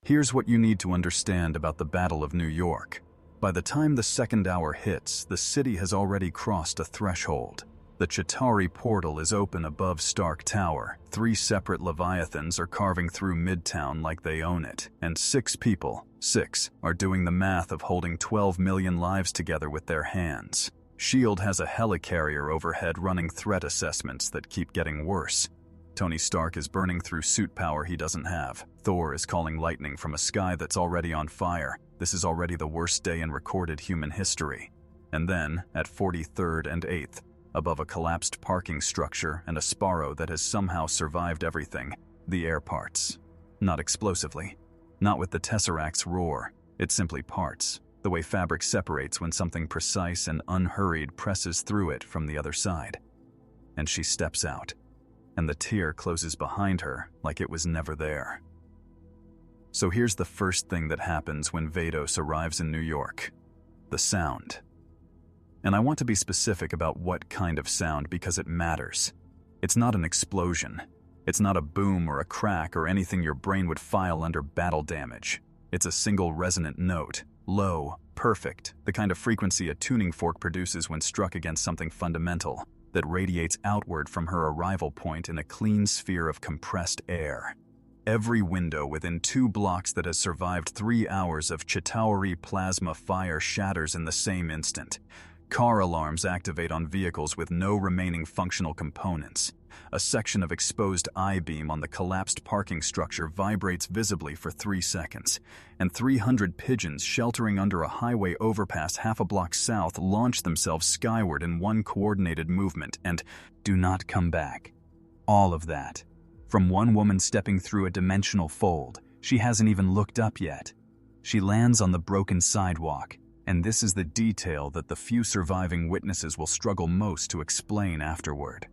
Here's what you need to understand about the Battle of New York. By the time the second hour hits, the city has already crossed a threshold. The Chitauri portal is open above Stark Tower. 3 separate Leviathans are carving through Midtown like they own it. And 6 people, 6, are doing the math of holding 12 million lives together with their hands. S.H.I.E.L.D. has a helicarrier overhead running threat assessments that keep getting worse. Tony Stark is burning through suit power he doesn't have. Thor is calling lightning from a sky that's already on fire. This is already the worst day in recorded human history. And then, at 43rd and 8th, above a collapsed parking structure and a Sparrow that has somehow survived everything, the air parts. Not explosively. Not with the Tesseract's roar. It simply parts, the way fabric separates when something precise and unhurried presses through it from the other side. And she steps out, and the tear closes behind her like it was never there. So here's the first thing that happens when Vados arrives in New York. The sound. And I want to be specific about what kind of sound because it matters. It's not an explosion. It's not a boom or a crack or anything your brain would file under battle damage. It's a single resonant note, low, perfect, the kind of frequency a tuning fork produces when struck against something fundamental, that radiates outward from her arrival point in a clean sphere of compressed air. Every window within 2 blocks that has survived 3 hours of Chitauri plasma fire shatters in the same instant. Car alarms activate on vehicles with no remaining functional components. A section of exposed I-beam on the collapsed parking structure vibrates visibly for 3 seconds, and 300 pigeons sheltering under a highway overpass half a block south launch themselves skyward in one coordinated movement and do not come back. All of that. From one woman stepping through a dimensional fold, she hasn't even looked up yet. She lands on the broken sidewalk. And this is the detail that the few surviving witnesses will struggle most to explain afterward.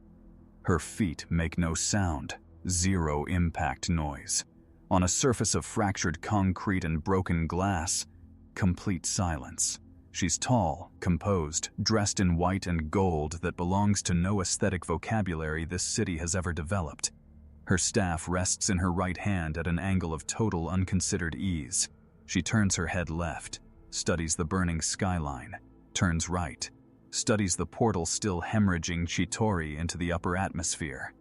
Her feet make no sound, 0 impact noise. On a surface of fractured concrete and broken glass, complete silence. She's tall, composed, dressed in white and gold that belongs to no aesthetic vocabulary this city has ever developed. Her staff rests in her right hand at an angle of total unconsidered ease. She turns her head left, studies the burning skyline, turns right, studies the portal still hemorrhaging Chitauri into the upper atmosphere.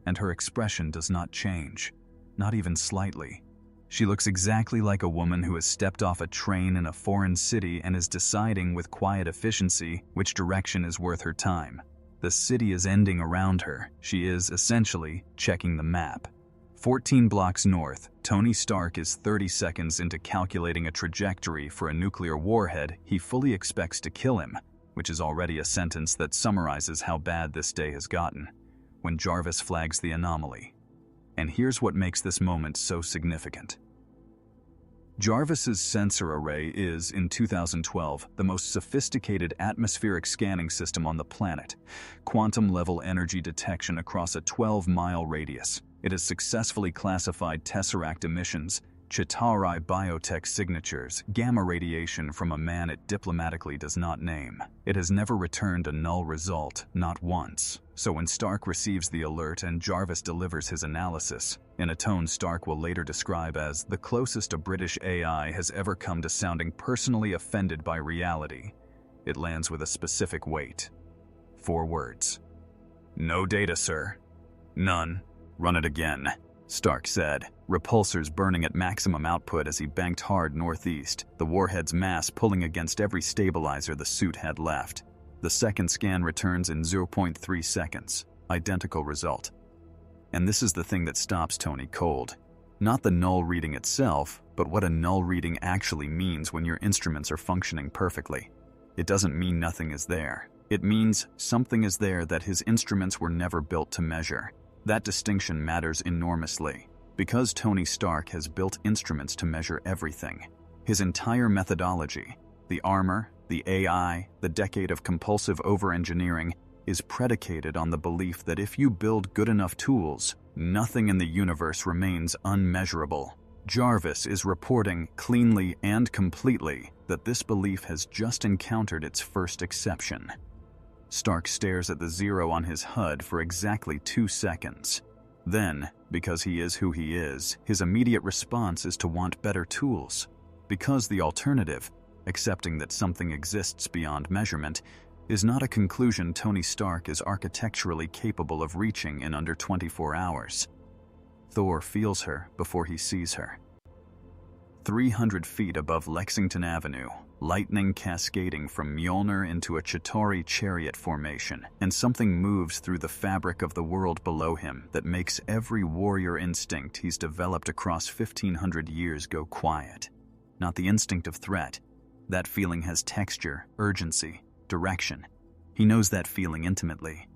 And her expression does not change, not even slightly. She looks exactly like a woman who has stepped off a train in a foreign city and is deciding with quiet efficiency which direction is worth her time. The city is ending around her. She is, essentially, checking the map. 14 blocks north, Tony Stark is 30 seconds into calculating a trajectory for a nuclear warhead he fully expects to kill him, which is already a sentence that summarizes how bad this day has gotten, when Jarvis flags the anomaly. And here's what makes this moment so significant. Jarvis's sensor array is, in 2012, the most sophisticated atmospheric scanning system on the planet, quantum-level energy detection across a 12-mile radius. It has successfully classified Tesseract emissions, Chitauri biotech signatures, gamma radiation from a man it diplomatically does not name. It has never returned a null result, not once. So when Stark receives the alert and Jarvis delivers his analysis, in a tone Stark will later describe as the closest a British AI has ever come to sounding personally offended by reality, it lands with a specific weight. 4 words. "No data, sir." "None. Run it again," Stark said, repulsors burning at maximum output as he banked hard northeast, the warhead's mass pulling against every stabilizer the suit had left. The second scan returns in 0.3 seconds, identical result. And this is the thing that stops Tony cold. Not the null reading itself, but what a null reading actually means when your instruments are functioning perfectly. It doesn't mean nothing is there. It means something is there that his instruments were never built to measure. That distinction matters enormously, because Tony Stark has built instruments to measure everything. His entire methodology, the armor, the AI, the decade of compulsive over-engineering, is predicated on the belief that if you build good enough tools, nothing in the universe remains unmeasurable. Jarvis is reporting cleanly and completely that this belief has just encountered its first exception. Stark stares at the 0 on his HUD for exactly 2 seconds. Then, Because he is who he is, his immediate response is to want better tools. Because the alternative, accepting that something exists beyond measurement, is not a conclusion Tony Stark is architecturally capable of reaching in under 24 hours. Thor feels her before he sees her. 300 feet above Lexington Avenue, lightning cascading from Mjolnir into a Chitauri chariot formation, and something moves through the fabric of the world below him that makes every warrior instinct he's developed across 1,500 years go quiet. Not the instinct of threat. That feeling has texture, urgency, direction. He knows that feeling intimately.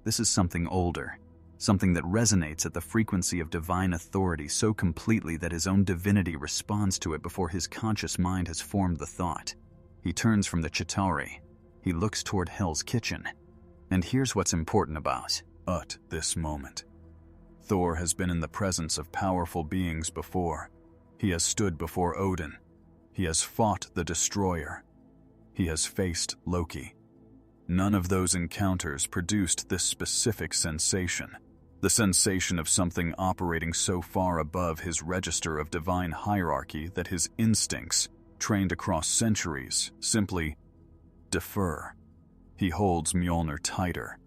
This is something older, something that resonates at the frequency of divine authority so completely that his own divinity responds to it before his conscious mind has formed the thought. He turns from the Chitauri. He looks toward Hell's Kitchen. And here's what's important about this moment. Thor has been in the presence of powerful beings before. He has stood before Odin. He has fought the Destroyer. He has faced Loki. None of those encounters produced this specific sensation. The sensation of something operating so far above his register of divine hierarchy that his instincts, trained across centuries, simply defer. He holds Mjolnir tighter,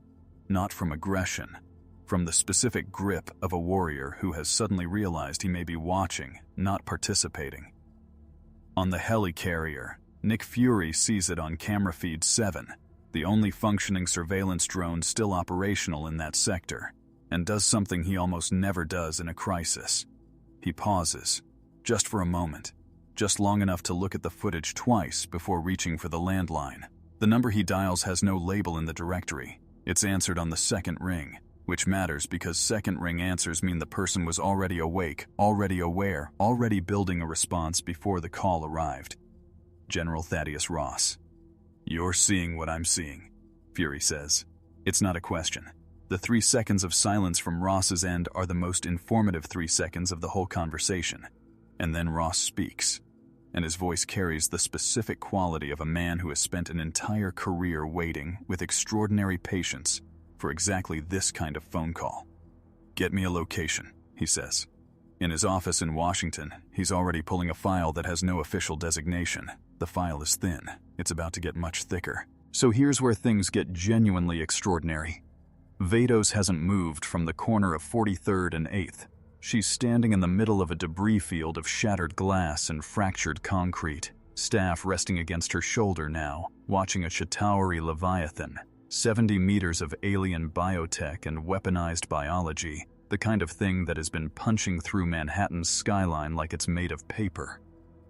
not from aggression, from the specific grip of a warrior who has suddenly realized he may be watching, not participating. On the helicarrier, Nick Fury sees it on camera feed 7, the only functioning surveillance drone still operational in that sector, and does something he almost never does in a crisis. He pauses, just for a moment, just long enough to look at the footage twice before reaching for the landline. The number he dials has no label in the directory. It's answered on the second ring, which matters because second ring answers mean the person was already awake, already aware, already building a response before the call arrived. General Thaddeus Ross. "You're seeing what I'm seeing," Fury says. It's not a question. The 3 seconds of silence from Ross's end are the most informative 3 seconds of the whole conversation. And then Ross speaks, and his voice carries the specific quality of a man who has spent an entire career waiting with extraordinary patience for exactly this kind of phone call. "Get me a location," he says. In his office in Washington, he's already pulling a file that has no official designation. The file is thin. It's about to get much thicker. So here's where things get genuinely extraordinary. Vados hasn't moved from the corner of 43rd and 8th. She's standing in the middle of a debris field of shattered glass and fractured concrete, staff resting against her shoulder now, watching a Chitauri Leviathan, 70 meters of alien biotech and weaponized biology, the kind of thing that has been punching through Manhattan's skyline like it's made of paper,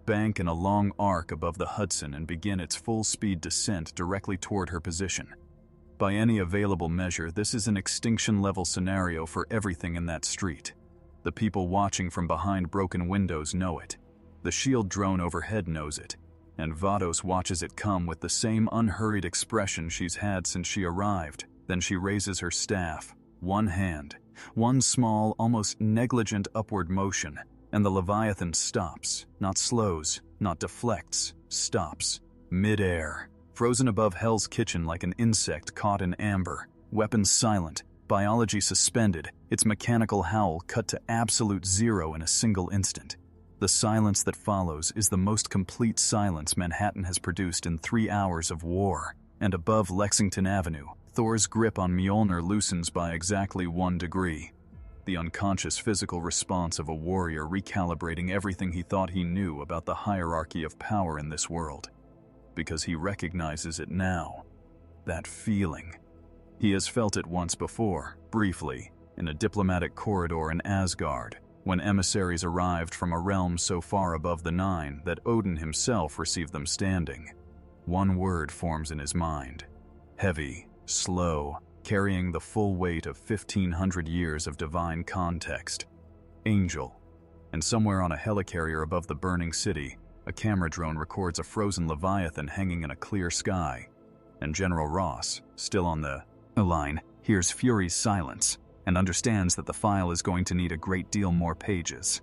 bank in a long arc above the Hudson and begin its full-speed descent directly toward her position. By any available measure, this is an extinction-level scenario for everything in that street. The people watching from behind broken windows know it. The shield drone overhead knows it. And Vados watches it come with the same unhurried expression she's had since she arrived. Then she raises her staff, one hand, one small, almost negligent upward motion, and the Leviathan stops, not slows, not deflects, stops, mid-air, frozen above Hell's Kitchen like an insect caught in amber, weapons silent, biology suspended, its mechanical howl cut to absolute zero in a single instant. The silence that follows is the most complete silence Manhattan has produced in 3 hours of war, and above Lexington Avenue, Thor's grip on Mjolnir loosens by exactly 1 degree. The unconscious physical response of a warrior recalibrating everything he thought he knew about the hierarchy of power in this world. Because he recognizes it now. That feeling. He has felt it once before, briefly, in a diplomatic corridor in Asgard, when emissaries arrived from a realm so far above the Nine that Odin himself received them standing. One word forms in his mind. Heavy, slow, carrying the full weight of 1,500 years of divine context. Angel. And somewhere on a helicarrier above the burning city, a camera drone records a frozen Leviathan hanging in a clear sky. And General Ross, still on the line, hears Fury's silence and understands that the file is going to need a great deal more pages.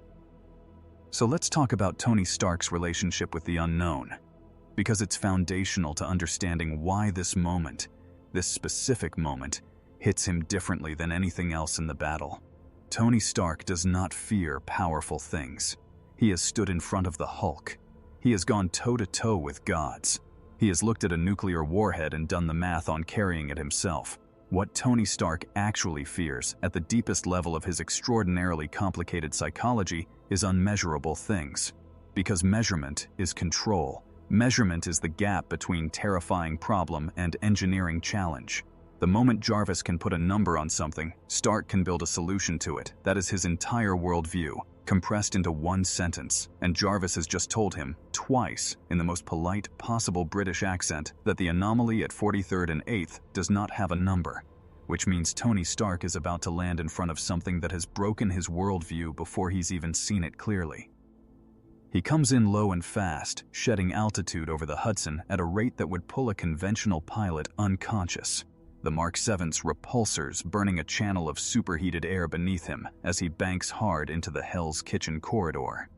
So let's talk about Tony Stark's relationship with the unknown, because it's foundational to understanding why this moment, this specific moment, hits him differently than anything else in the battle. Tony Stark does not fear powerful things. He has stood in front of the Hulk. He has gone toe-to-toe with gods. He has looked at a nuclear warhead and done the math on carrying it himself. What Tony Stark actually fears, at the deepest level of his extraordinarily complicated psychology, is unmeasurable things. Because measurement is control. Measurement is the gap between terrifying problem and engineering challenge. The moment Jarvis can put a number on something, Stark can build a solution to it. That is his entire worldview, compressed into one sentence, and Jarvis has just told him, twice, in the most polite possible British accent, that the anomaly at 43rd and 8th does not have a number, which means Tony Stark is about to land in front of something that has broken his worldview before he's even seen it clearly. He comes in low and fast, shedding altitude over the Hudson at a rate that would pull a conventional pilot unconscious. The Mark 7's repulsors burning a channel of superheated air beneath him as he banks hard into the Hell's Kitchen corridor.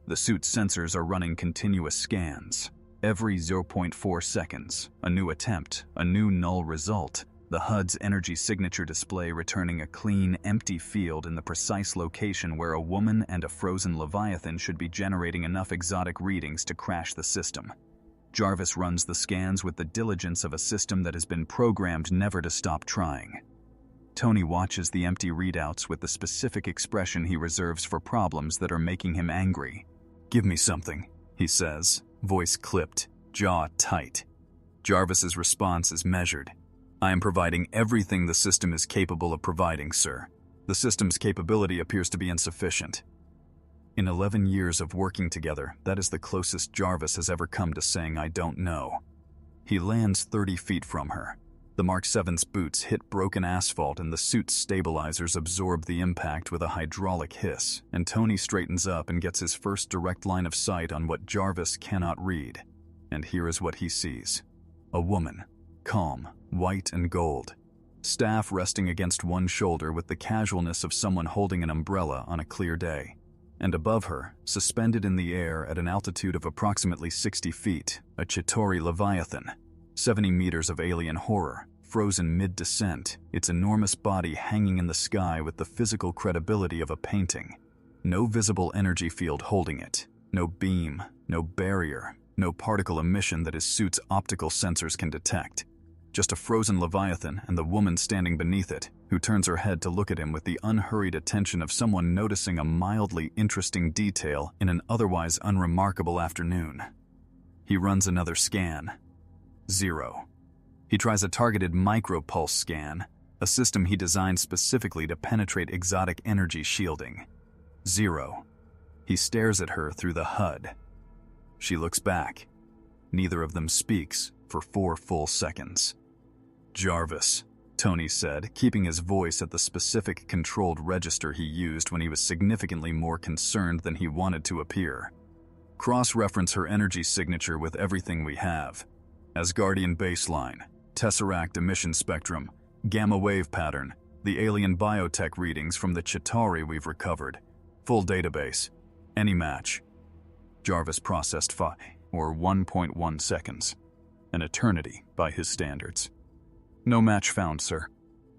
The suit's sensors are running continuous scans. Every 0.4 seconds, a new attempt, a new null result. The HUD's energy signature display returning a clean, empty field in the precise location where a woman and a frozen Leviathan should be generating enough exotic readings to crash the system. Jarvis runs the scans with the diligence of a system that has been programmed never to stop trying. Tony watches the empty readouts with the specific expression he reserves for problems that are making him angry. "Give me something," he says, voice clipped, jaw tight. Jarvis's response is measured. "I am providing everything the system is capable of providing, sir. The system's capability appears to be insufficient." In 11 years of working together, that is the closest Jarvis has ever come to saying "I don't know." He lands 30 feet from her. The Mark 7's boots hit broken asphalt and the suit's stabilizers absorb the impact with a hydraulic hiss, and Tony straightens up and gets his first direct line of sight on what Jarvis cannot read. And here is what he sees. A woman, calm, white and gold. Staff resting against one shoulder with the casualness of someone holding an umbrella on a clear day. And above her, suspended in the air at an altitude of approximately 60 feet, a Chitauri Leviathan. 70 meters of alien horror, frozen mid-descent, its enormous body hanging in the sky with the physical credibility of a painting. No visible energy field holding it, no beam, no barrier, no particle emission that his suit's optical sensors can detect. Just a frozen Leviathan and the woman standing beneath it, who turns her head to look at him with the unhurried attention of someone noticing a mildly interesting detail in an otherwise unremarkable afternoon. He runs another scan. 0. He tries a targeted micropulse scan, a system he designed specifically to penetrate exotic energy shielding. 0. He stares at her through the HUD. She looks back. Neither of them speaks for 4 full seconds. "Jarvis," Tony said, keeping his voice at the specific controlled register he used when he was significantly more concerned than he wanted to appear. "Cross-reference her energy signature with everything we have. Asgardian baseline, Tesseract emission spectrum, gamma wave pattern, the alien biotech readings from the Chitauri we've recovered. Full database. Any match." Jarvis processed 5, or 1.1 seconds. An eternity by his standards. "No match found, sir.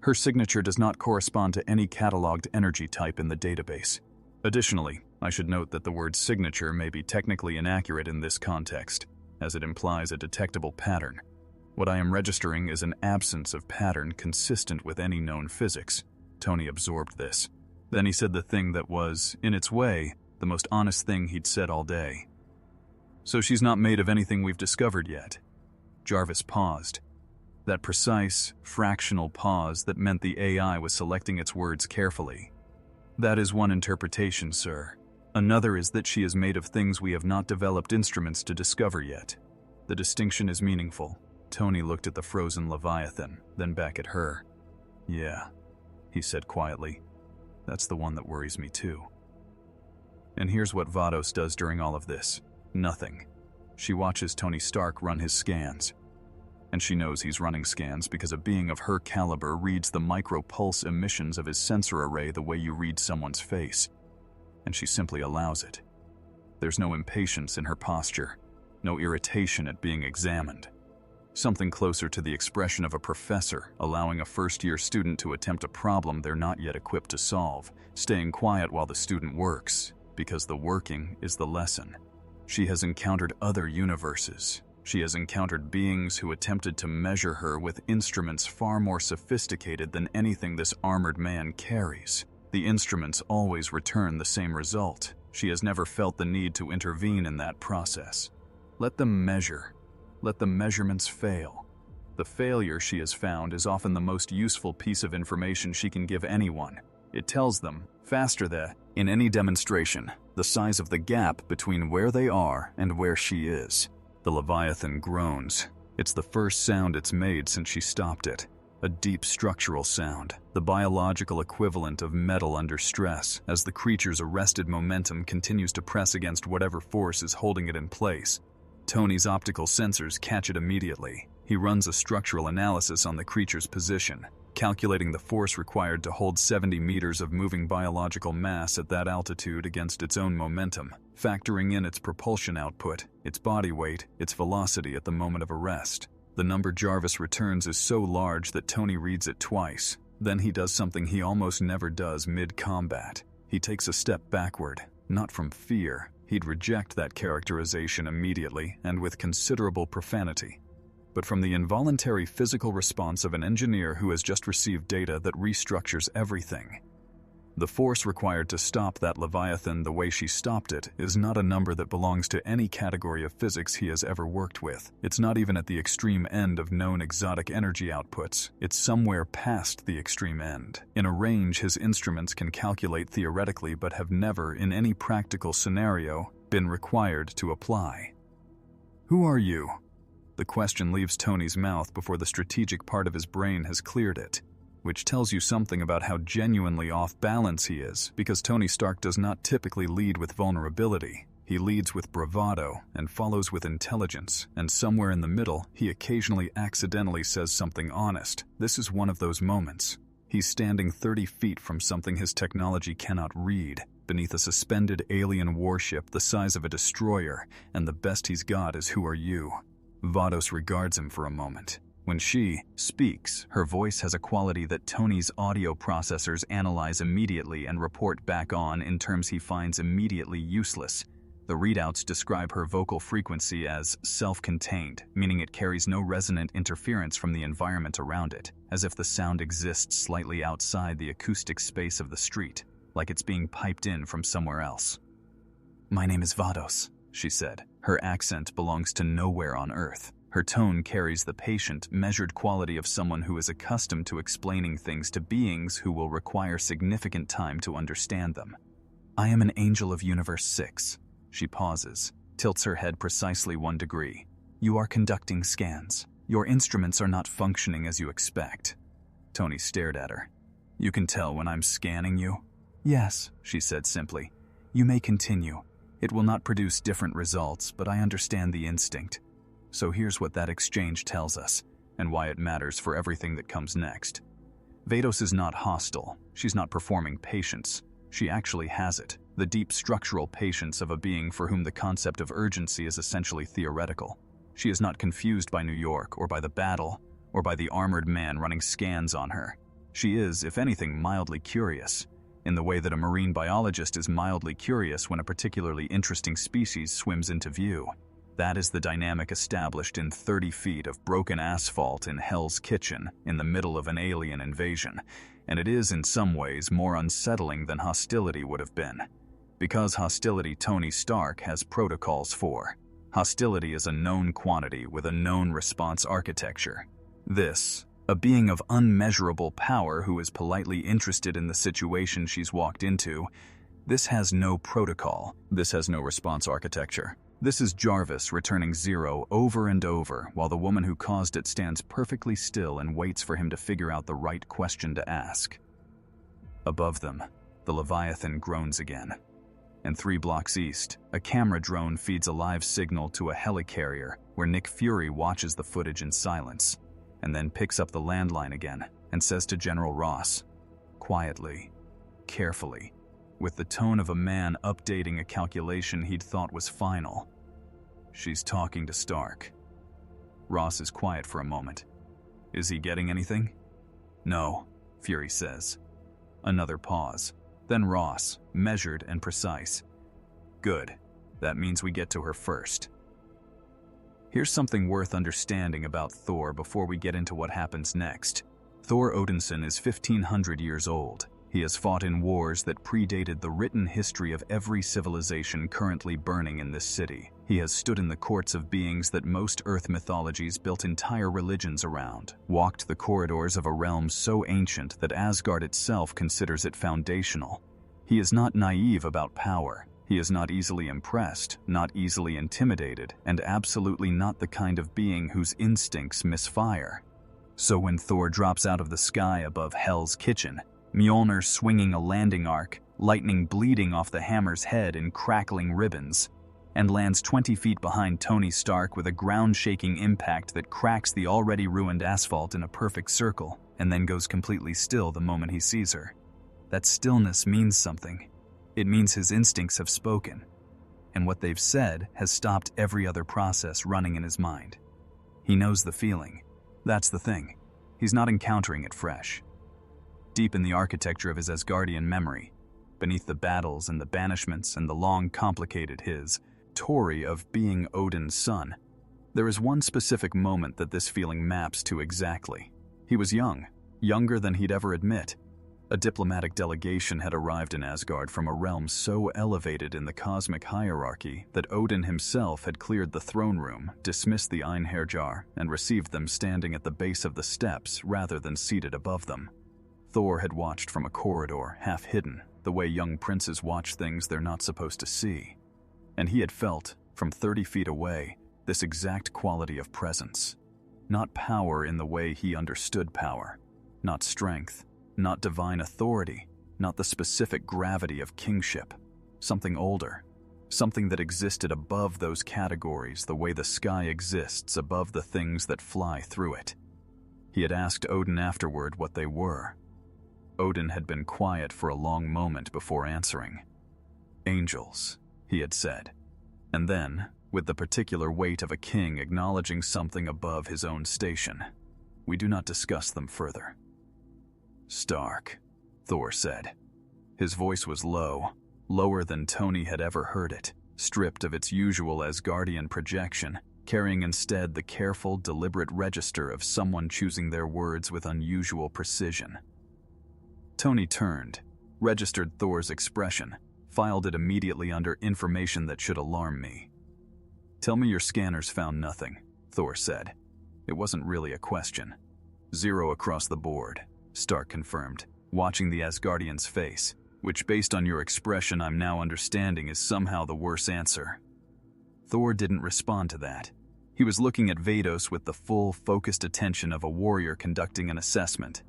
Her signature does not correspond to any cataloged energy type in the database. Additionally, I should note that the word signature may be technically inaccurate in this context, as it implies a detectable pattern. What I am registering is an absence of pattern consistent with any known physics." Tony absorbed this. Then he said the thing that was, in its way, the most honest thing he'd said all day. "So she's not made of anything we've discovered yet." Jarvis paused. That precise, fractional pause that meant the AI was selecting its words carefully. "That is one interpretation, sir. Another is that she is made of things we have not developed instruments to discover yet. The distinction is meaningful." Tony looked at the frozen Leviathan, then back at her. "Yeah," he said quietly. "That's the one that worries me too." And here's what Vados does during all of this. Nothing. She watches Tony Stark run his scans. And she knows he's running scans because a being of her caliber reads the micro-pulse emissions of his sensor array the way you read someone's face. And she simply allows it. There's no impatience in her posture, no irritation at being examined. something closer to the expression of a professor allowing a first-year student to attempt a problem they're not yet equipped to solve, staying quiet while the student works, because the working is the lesson. She has encountered other universes. She has encountered beings who attempted to measure her with instruments far more sophisticated than anything this armored man carries. The instruments always return the same result. She has never felt the need to intervene in that process. Let them measure. Let the measurements fail. The failure she has found is often the most useful piece of information she can give anyone. It tells them, faster than in any demonstration, the size of the gap between where they are and where she is. The Leviathan groans. It's the first sound it's made since she stopped it. A deep structural sound, the biological equivalent of metal under stress, as the creature's arrested momentum continues to press against whatever force is holding it in place. Tony's optical sensors catch it immediately. He runs a structural analysis on the creature's position, calculating the force required to hold 70 meters of moving biological mass at that altitude against its own momentum, factoring in its propulsion output, its body weight, its velocity at the moment of arrest. The number Jarvis returns is so large that Tony reads it twice. Then he does something he almost never does mid-combat. He takes a step backward, not from fear. He'd reject that characterization immediately and with considerable profanity, but from the involuntary physical response of an engineer who has just received data that restructures everything. The force required to stop that Leviathan the way she stopped it is not a number that belongs to any category of physics he has ever worked with. It's not even at the extreme end of known exotic energy outputs. It's somewhere past the extreme end, in a range his instruments can calculate theoretically but have never, in any practical scenario, been required to apply. Who are you? The question leaves Tony's mouth before the strategic part of his brain has cleared it, which tells you something about how genuinely off balance he is, because Tony Stark does not typically lead with vulnerability. He leads with bravado and follows with intelligence, and somewhere in the middle, he occasionally accidentally says something honest. This is one of those moments. He's standing 30 feet from something his technology cannot read, beneath a suspended alien warship the size of a destroyer, and the best he's got is "Who are you?" Vados regards him for a moment. When she speaks, her voice has a quality that Tony's audio processors analyze immediately and report back on in terms he finds immediately useless. The readouts describe her vocal frequency as self-contained, meaning it carries no resonant interference from the environment around it, as if the sound exists slightly outside the acoustic space of the street, like it's being piped in from somewhere else. "My name is Vados," she said. Her accent belongs to nowhere on Earth. Her tone carries the patient, measured quality of someone who is accustomed to explaining things to beings who will require significant time to understand them. "I am an angel of Universe 6. She pauses, tilts her head precisely 1 degree. "You are conducting scans. Your instruments are not functioning as you expect." Tony stared at her. "You can tell when I'm scanning you?" "Yes," she said simply. "You may continue. It will not produce different results, but I understand the instinct. So here's what that exchange tells us, and why it matters for everything that comes next. Vados is not hostile. She's not performing patience. She actually has it, the deep structural patience of a being for whom the concept of urgency is essentially theoretical. She is not confused by New York, or by the battle, or by the armored man running scans on her. She is, if anything, mildly curious, in the way that a marine biologist is mildly curious when a particularly interesting species swims into view. That is the dynamic established in 30 feet of broken asphalt in Hell's Kitchen in the middle of an alien invasion, and it is in some ways more unsettling than hostility would have been. Because hostility Tony Stark has protocols for. Hostility is a known quantity with a known response architecture. This, a being of unmeasurable power who is politely interested in the situation she's walked into, this has no protocol, this has no response architecture. This is Jarvis returning 0 over and over while the woman who caused it stands perfectly still and waits for him to figure out the right question to ask. Above them, the Leviathan groans again. And 3 blocks east, a camera drone feeds a live signal to a helicarrier where Nick Fury watches the footage in silence, and then picks up the landline again and says to General Ross, quietly, carefully, with the tone of a man updating a calculation he'd thought was final, "She's talking to Stark." Ross is quiet for a moment. Is he getting anything? No, Fury says. Another pause. Then Ross, measured and precise. Good. That means we get to her first. Here's something worth understanding about Thor before we get into what happens next. Thor Odinson is 1,500 years old. He has fought in wars that predated the written history of every civilization currently burning in this city. He has stood in the courts of beings that most Earth mythologies built entire religions around, walked the corridors of a realm so ancient that Asgard itself considers it foundational. He is not naive about power. He is not easily impressed, not easily intimidated, and absolutely not the kind of being whose instincts misfire. So when Thor drops out of the sky above Hell's Kitchen, Mjolnir swinging a landing arc, lightning bleeding off the hammer's head in crackling ribbons, and lands 20 feet behind Tony Stark with a ground-shaking impact that cracks the already ruined asphalt in a perfect circle, and then goes completely still the moment he sees her. That stillness means something. It means his instincts have spoken, and what they've said has stopped every other process running in his mind. He knows the feeling. That's the thing. He's not encountering it fresh. Deep in the architecture of his Asgardian memory, beneath the battles and the banishments and the long complicated story of being Odin's son, there is one specific moment that this feeling maps to exactly. He was young, younger than he'd ever admit. A diplomatic delegation had arrived in Asgard from a realm so elevated in the cosmic hierarchy that Odin himself had cleared the throne room, dismissed the Einherjar, and received them standing at the base of the steps rather than seated above them. Thor had watched from a corridor, half hidden, the way young princes watch things they're not supposed to see. And he had felt, from 30 feet away, this exact quality of presence. Not power in the way he understood power, not strength, not divine authority, not the specific gravity of kingship. Something older, something that existed above those categories the way the sky exists above the things that fly through it. He had asked Odin afterward what they were. Odin had been quiet for a long moment before answering. Angels, he had said. And then, with the particular weight of a king acknowledging something above his own station, we do not discuss them further. Stark, Thor said. His voice was low, lower than Tony had ever heard it, stripped of its usual Asgardian projection, carrying instead the careful, deliberate register of someone choosing their words with unusual precision. Tony turned, registered Thor's expression, filed it immediately under information that should alarm me. Tell me your scanners found nothing, Thor said. It wasn't really a question. 0 across the board, Stark confirmed, watching the Asgardian's face, which based on your expression I'm now understanding is somehow the worse answer. Thor didn't respond to that. He was looking at Vados with the full, focused attention of a warrior conducting an assessment.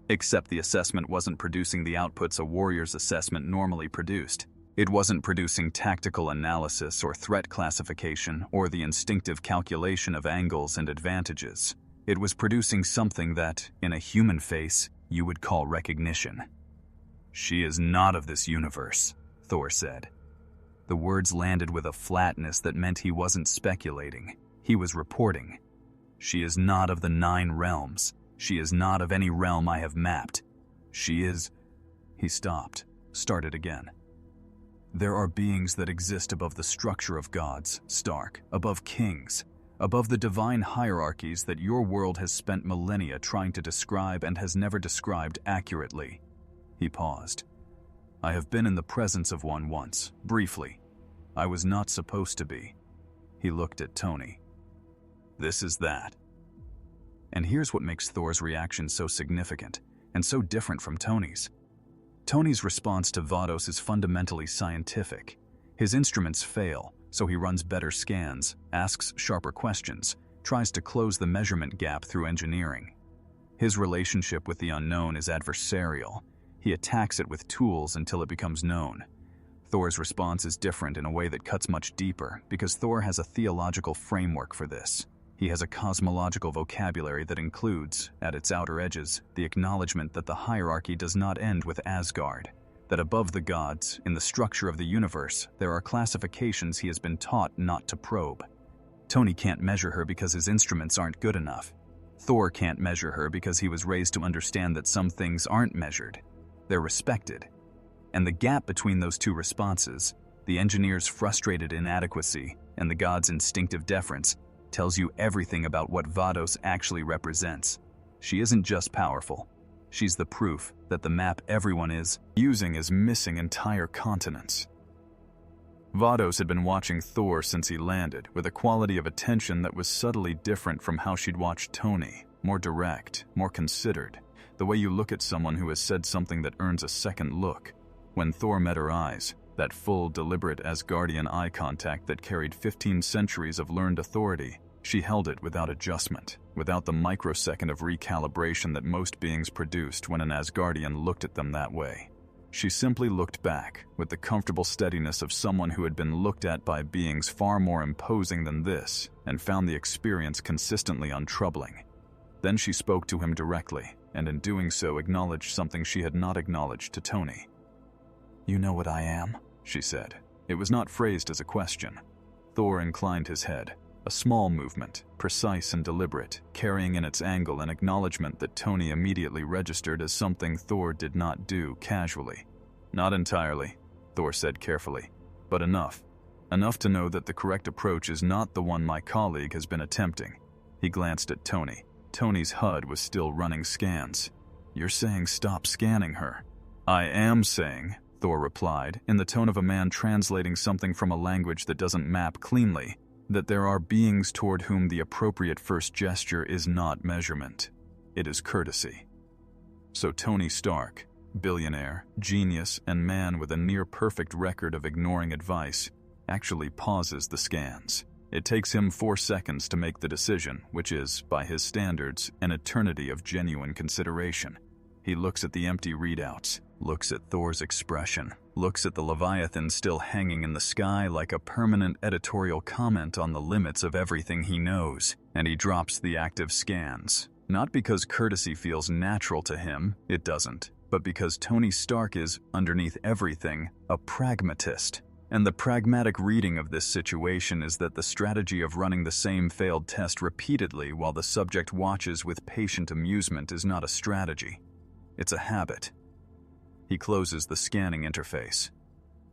Except the assessment wasn't producing the outputs a warrior's assessment normally produced. It wasn't producing tactical analysis or threat classification or the instinctive calculation of angles and advantages. It was producing something that, in a human face, you would call recognition. She is not of this universe, Thor said. The words landed with a flatness that meant he wasn't speculating. He was reporting. She is not of the 9 realms. She is not of any realm I have mapped. She is... He stopped, started again. There are beings that exist above the structure of gods, Stark, above kings, above the divine hierarchies that your world has spent millennia trying to describe and has never described accurately. He paused. I have been in the presence of one once, briefly. I was not supposed to be. He looked at Tony. This is that. And here's what makes Thor's reaction so significant, and so different from Tony's. Tony's response to Vados is fundamentally scientific. His instruments fail, so he runs better scans, asks sharper questions, tries to close the measurement gap through engineering. His relationship with the unknown is adversarial. He attacks it with tools until it becomes known. Thor's response is different in a way that cuts much deeper, because Thor has a theological framework for this. He has a cosmological vocabulary that includes, at its outer edges, the acknowledgement that the hierarchy does not end with Asgard, that above the gods, in the structure of the universe, there are classifications he has been taught not to probe. Tony can't measure her because his instruments aren't good enough. Thor can't measure her because he was raised to understand that some things aren't measured. They're respected. And the gap between those two responses, the engineer's frustrated inadequacy and the god's instinctive deference, tells you everything about what Vados actually represents. She isn't just powerful. She's the proof that the map everyone is using is missing entire continents. Vados had been watching Thor since he landed, with a quality of attention that was subtly different from how she'd watched Tony, more direct, more considered, the way you look at someone who has said something that earns a second look. When Thor met her eyes, that full, deliberate Asgardian eye contact that carried 15 centuries of learned authority, she held it without adjustment, without the microsecond of recalibration that most beings produced when an Asgardian looked at them that way. She simply looked back, with the comfortable steadiness of someone who had been looked at by beings far more imposing than this, and found the experience consistently untroubling. Then she spoke to him directly, and in doing so acknowledged something she had not acknowledged to Tony. "You know what I am?" she said. It was not phrased as a question. Thor inclined his head, a small movement, precise and deliberate, carrying in its angle an acknowledgement that Tony immediately registered as something Thor did not do casually. "Not entirely," Thor said carefully, "but enough. Enough to know that the correct approach is not the one my colleague has been attempting." He glanced at Tony. Tony's HUD was still running scans. "You're saying stop scanning her?" "I am saying," Thor replied, in the tone of a man translating something from a language that doesn't map cleanly, "that there are beings toward whom the appropriate first gesture is not measurement. It is courtesy." So Tony Stark, billionaire, genius, and man with a near-perfect record of ignoring advice, actually pauses the scans. It takes him 4 seconds to make the decision, which is, by his standards, an eternity of genuine consideration. He looks at the empty readouts, looks at Thor's expression, looks at the Leviathan still hanging in the sky like a permanent editorial comment on the limits of everything he knows, and he drops the active scans. Not because courtesy feels natural to him, it doesn't, but because Tony Stark is, underneath everything, a pragmatist. And the pragmatic reading of this situation is that the strategy of running the same failed test repeatedly while the subject watches with patient amusement is not a strategy. It's a habit. He closes the scanning interface.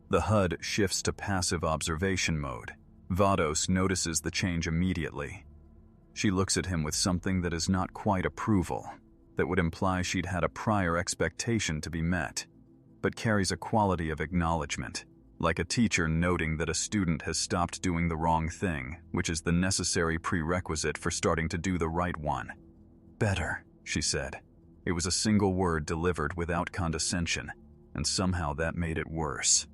The HUD shifts to passive observation mode. Vados notices the change immediately. She looks at him with something that is not quite approval, that would imply she'd had a prior expectation to be met, but carries a quality of acknowledgement, like a teacher noting that a student has stopped doing the wrong thing, which is the necessary prerequisite for starting to do the right one. "Better," she said. It was a single word delivered without condescension, and somehow that made it worse.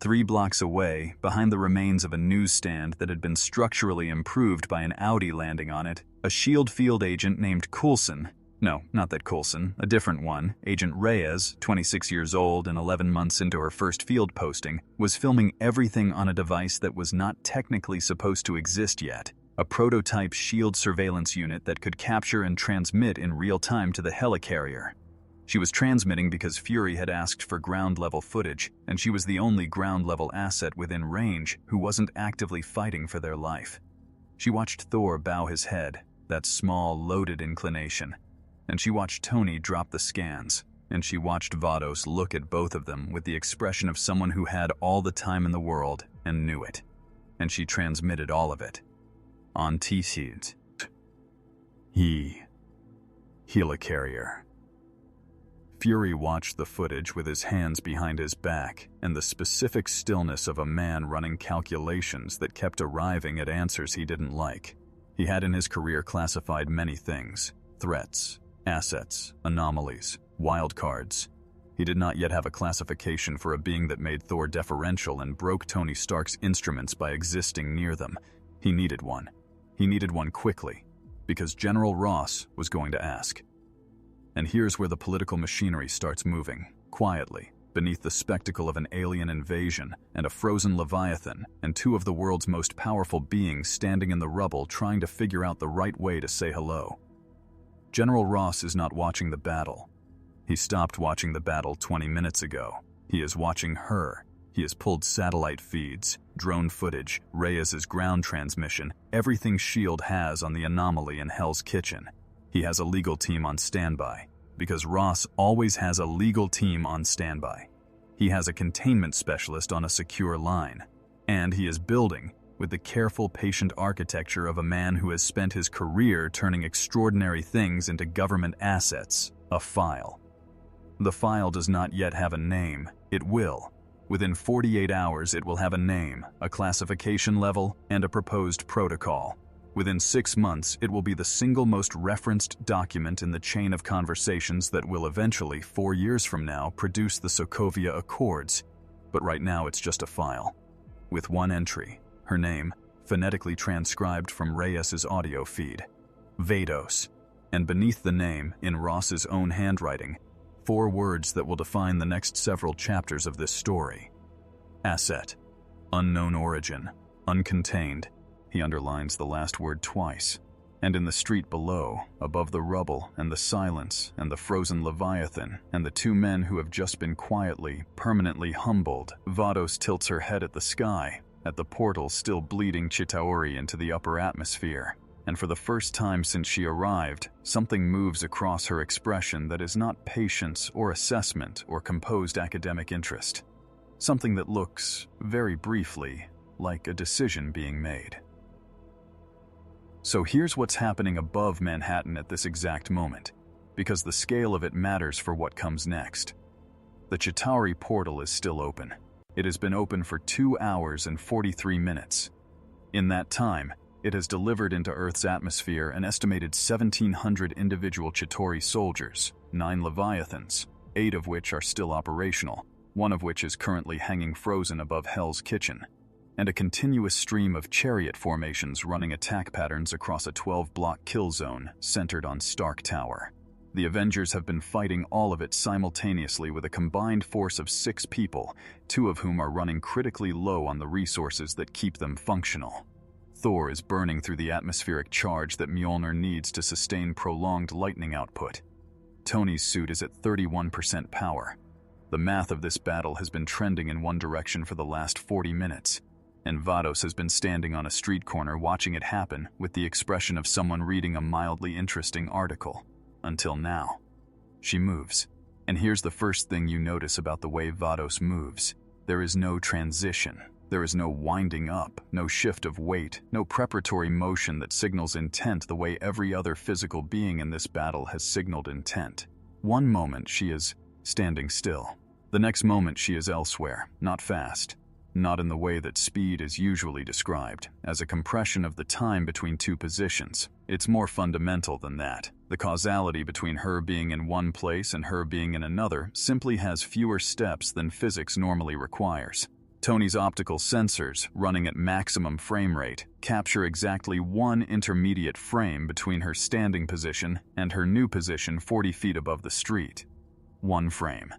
3 blocks away, behind the remains of a newsstand that had been structurally improved by an Audi landing on it, a SHIELD field agent named Coulson, no, not that Coulson, a different one, Agent Reyes, 26 years old and 11 months into her first field posting, was filming everything on a device that was not technically supposed to exist yet. A prototype SHIELD surveillance unit that could capture and transmit in real time to the helicarrier. She was transmitting because Fury had asked for ground-level footage, and she was the only ground-level asset within range who wasn't actively fighting for their life. She watched Thor bow his head, that small, loaded inclination, and she watched Tony drop the scans, and she watched Vados look at both of them with the expression of someone who had all the time in the world and knew it. And she transmitted all of it. On T-Seeds. Helicarrier. Fury watched the footage with his hands behind his back and the specific stillness of a man running calculations that kept arriving at answers he didn't like. He had in his career classified many things: threats, assets, anomalies, wildcards. He did not yet have a classification for a being that made Thor deferential and broke Tony Stark's instruments by existing near them. He needed one. He needed one quickly, because General Ross was going to ask. And here's where the political machinery starts moving, quietly, beneath the spectacle of an alien invasion and a frozen Leviathan and 2 of the world's most powerful beings standing in the rubble trying to figure out the right way to say hello. General Ross is not watching the battle. He stopped watching the battle 20 minutes ago. He is watching her. He has pulled satellite feeds, drone footage, Reyes's ground transmission, everything S.H.I.E.L.D. has on the anomaly in Hell's Kitchen. He has a legal team on standby, because Ross always has a legal team on standby. He has a containment specialist on a secure line. And he is building, with the careful, patient architecture of a man who has spent his career turning extraordinary things into government assets, a file. The file does not yet have a name. It will. Within 48 hours, it will have a name, a classification level, and a proposed protocol. Within 6 months, it will be the single most referenced document in the chain of conversations that will eventually, 4 years from now, produce the Sokovia Accords. But right now, it's just a file. With one entry, her name, phonetically transcribed from Reyes's audio feed, Vados, and beneath the name, in Ross's own handwriting, 4 words that will define the next several chapters of this story. Asset. Unknown origin. Uncontained. He underlines the last word twice. And in the street below, above the rubble and the silence and the frozen Leviathan and the 2 men who have just been quietly, permanently humbled, Vados tilts her head at the sky, at the portal still bleeding Chitauri into the upper atmosphere. And for the first time since she arrived, something moves across her expression that is not patience or assessment or composed academic interest. Something that looks, very briefly, like a decision being made. So here's what's happening above Manhattan at this exact moment, because the scale of it matters for what comes next. The Chitauri portal is still open. It has been open for 2 hours and 43 minutes. In that time, it has delivered into Earth's atmosphere an estimated 1,700 individual Chitauri soldiers, 9 Leviathans, 8 of which are still operational, 1 of which is currently hanging frozen above Hell's Kitchen, and a continuous stream of chariot formations running attack patterns across a 12-block kill zone centered on Stark Tower. The Avengers have been fighting all of it simultaneously with a combined force of 6 people, 2 of whom are running critically low on the resources that keep them functional. Thor is burning through the atmospheric charge that Mjolnir needs to sustain prolonged lightning output. Tony's suit is at 31% power. The math of this battle has been trending in one direction for the last 40 minutes, and Vados has been standing on a street corner watching it happen with the expression of someone reading a mildly interesting article. Until now. She moves. And here's the first thing you notice about the way Vados moves. There is no transition. There is no winding up, no shift of weight, no preparatory motion that signals intent the way every other physical being in this battle has signaled intent. One moment she is standing still. The next moment she is elsewhere, not fast. Not in the way that speed is usually described, as a compression of the time between 2 positions. It's more fundamental than that. The causality between her being in one place and her being in another simply has fewer steps than physics normally requires. Tony's optical sensors, running at maximum frame rate, capture exactly 1 intermediate frame between her standing position and her new position 40 feet above the street. 1 frame.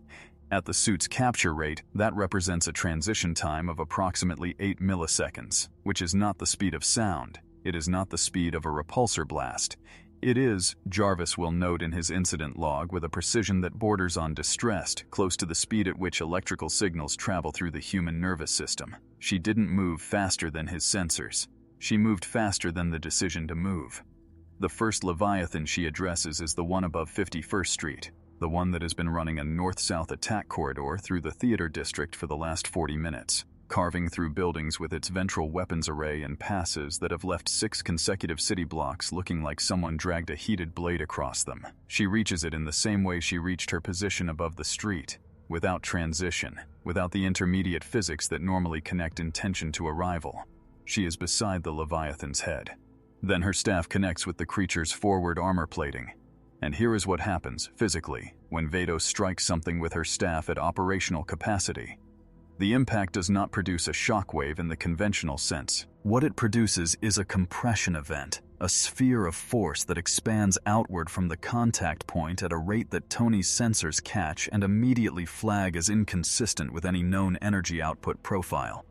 At the suit's capture rate, that represents a transition time of approximately 8 milliseconds, which is not the speed of sound. It is not the speed of a repulsor blast. It is, Jarvis will note in his incident log with a precision that borders on distressed, close to the speed at which electrical signals travel through the human nervous system. She didn't move faster than his sensors. She moved faster than the decision to move. The first Leviathan she addresses is the one above 51st Street, the one that has been running a north-south attack corridor through the theater district for the last 40 minutes. Carving through buildings with its ventral weapons array and passes that have left 6 consecutive city blocks looking like someone dragged a heated blade across them. She reaches it in the same way she reached her position above the street, without transition, without the intermediate physics that normally connect intention to arrival. She is beside the Leviathan's head. Then her staff connects with the creature's forward armor plating. And here is what happens, physically, when Vados strikes something with her staff at operational capacity. The impact does not produce a shockwave in the conventional sense. What it produces is a compression event, a sphere of force that expands outward from the contact point at a rate that Tony's sensors catch and immediately flag as inconsistent with any known energy output profile.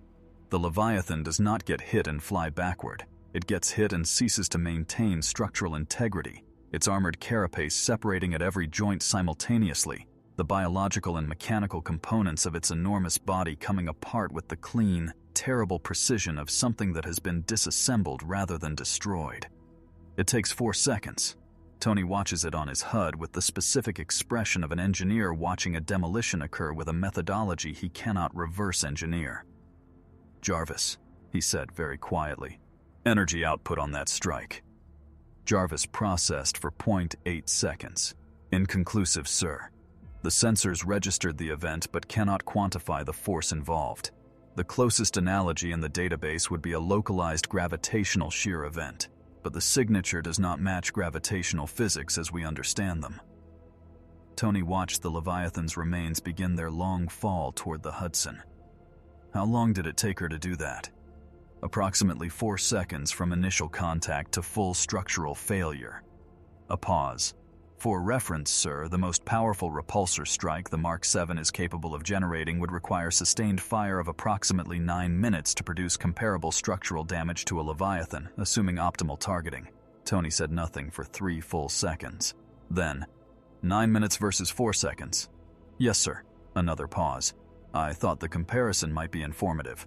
The Leviathan does not get hit and fly backward. It gets hit and ceases to maintain structural integrity, its armored carapace separating at every joint simultaneously, the biological and mechanical components of its enormous body coming apart with the clean, terrible precision of something that has been disassembled rather than destroyed. It takes 4 seconds. Tony watches it on his HUD with the specific expression of an engineer watching a demolition occur with a methodology he cannot reverse engineer. "Jarvis," he said very quietly, "energy output on that strike." Jarvis processed for 0.8 seconds. "Inconclusive, sir. The sensors registered the event but cannot quantify the force involved. The closest analogy in the database would be a localized gravitational shear event, but the signature does not match gravitational physics as we understand them." Tony watched the Leviathan's remains begin their long fall toward the Hudson. How long did it take her to do that? Approximately 4 seconds from initial contact to full structural failure. A pause. "For reference, sir, the most powerful repulsor strike the Mark 7 is capable of generating would require sustained fire of approximately 9 minutes to produce comparable structural damage to a Leviathan, assuming optimal targeting." Tony said nothing for 3 full seconds. Then, 9 minutes versus 4 seconds. "Yes, sir." Another pause. "I thought the comparison might be informative."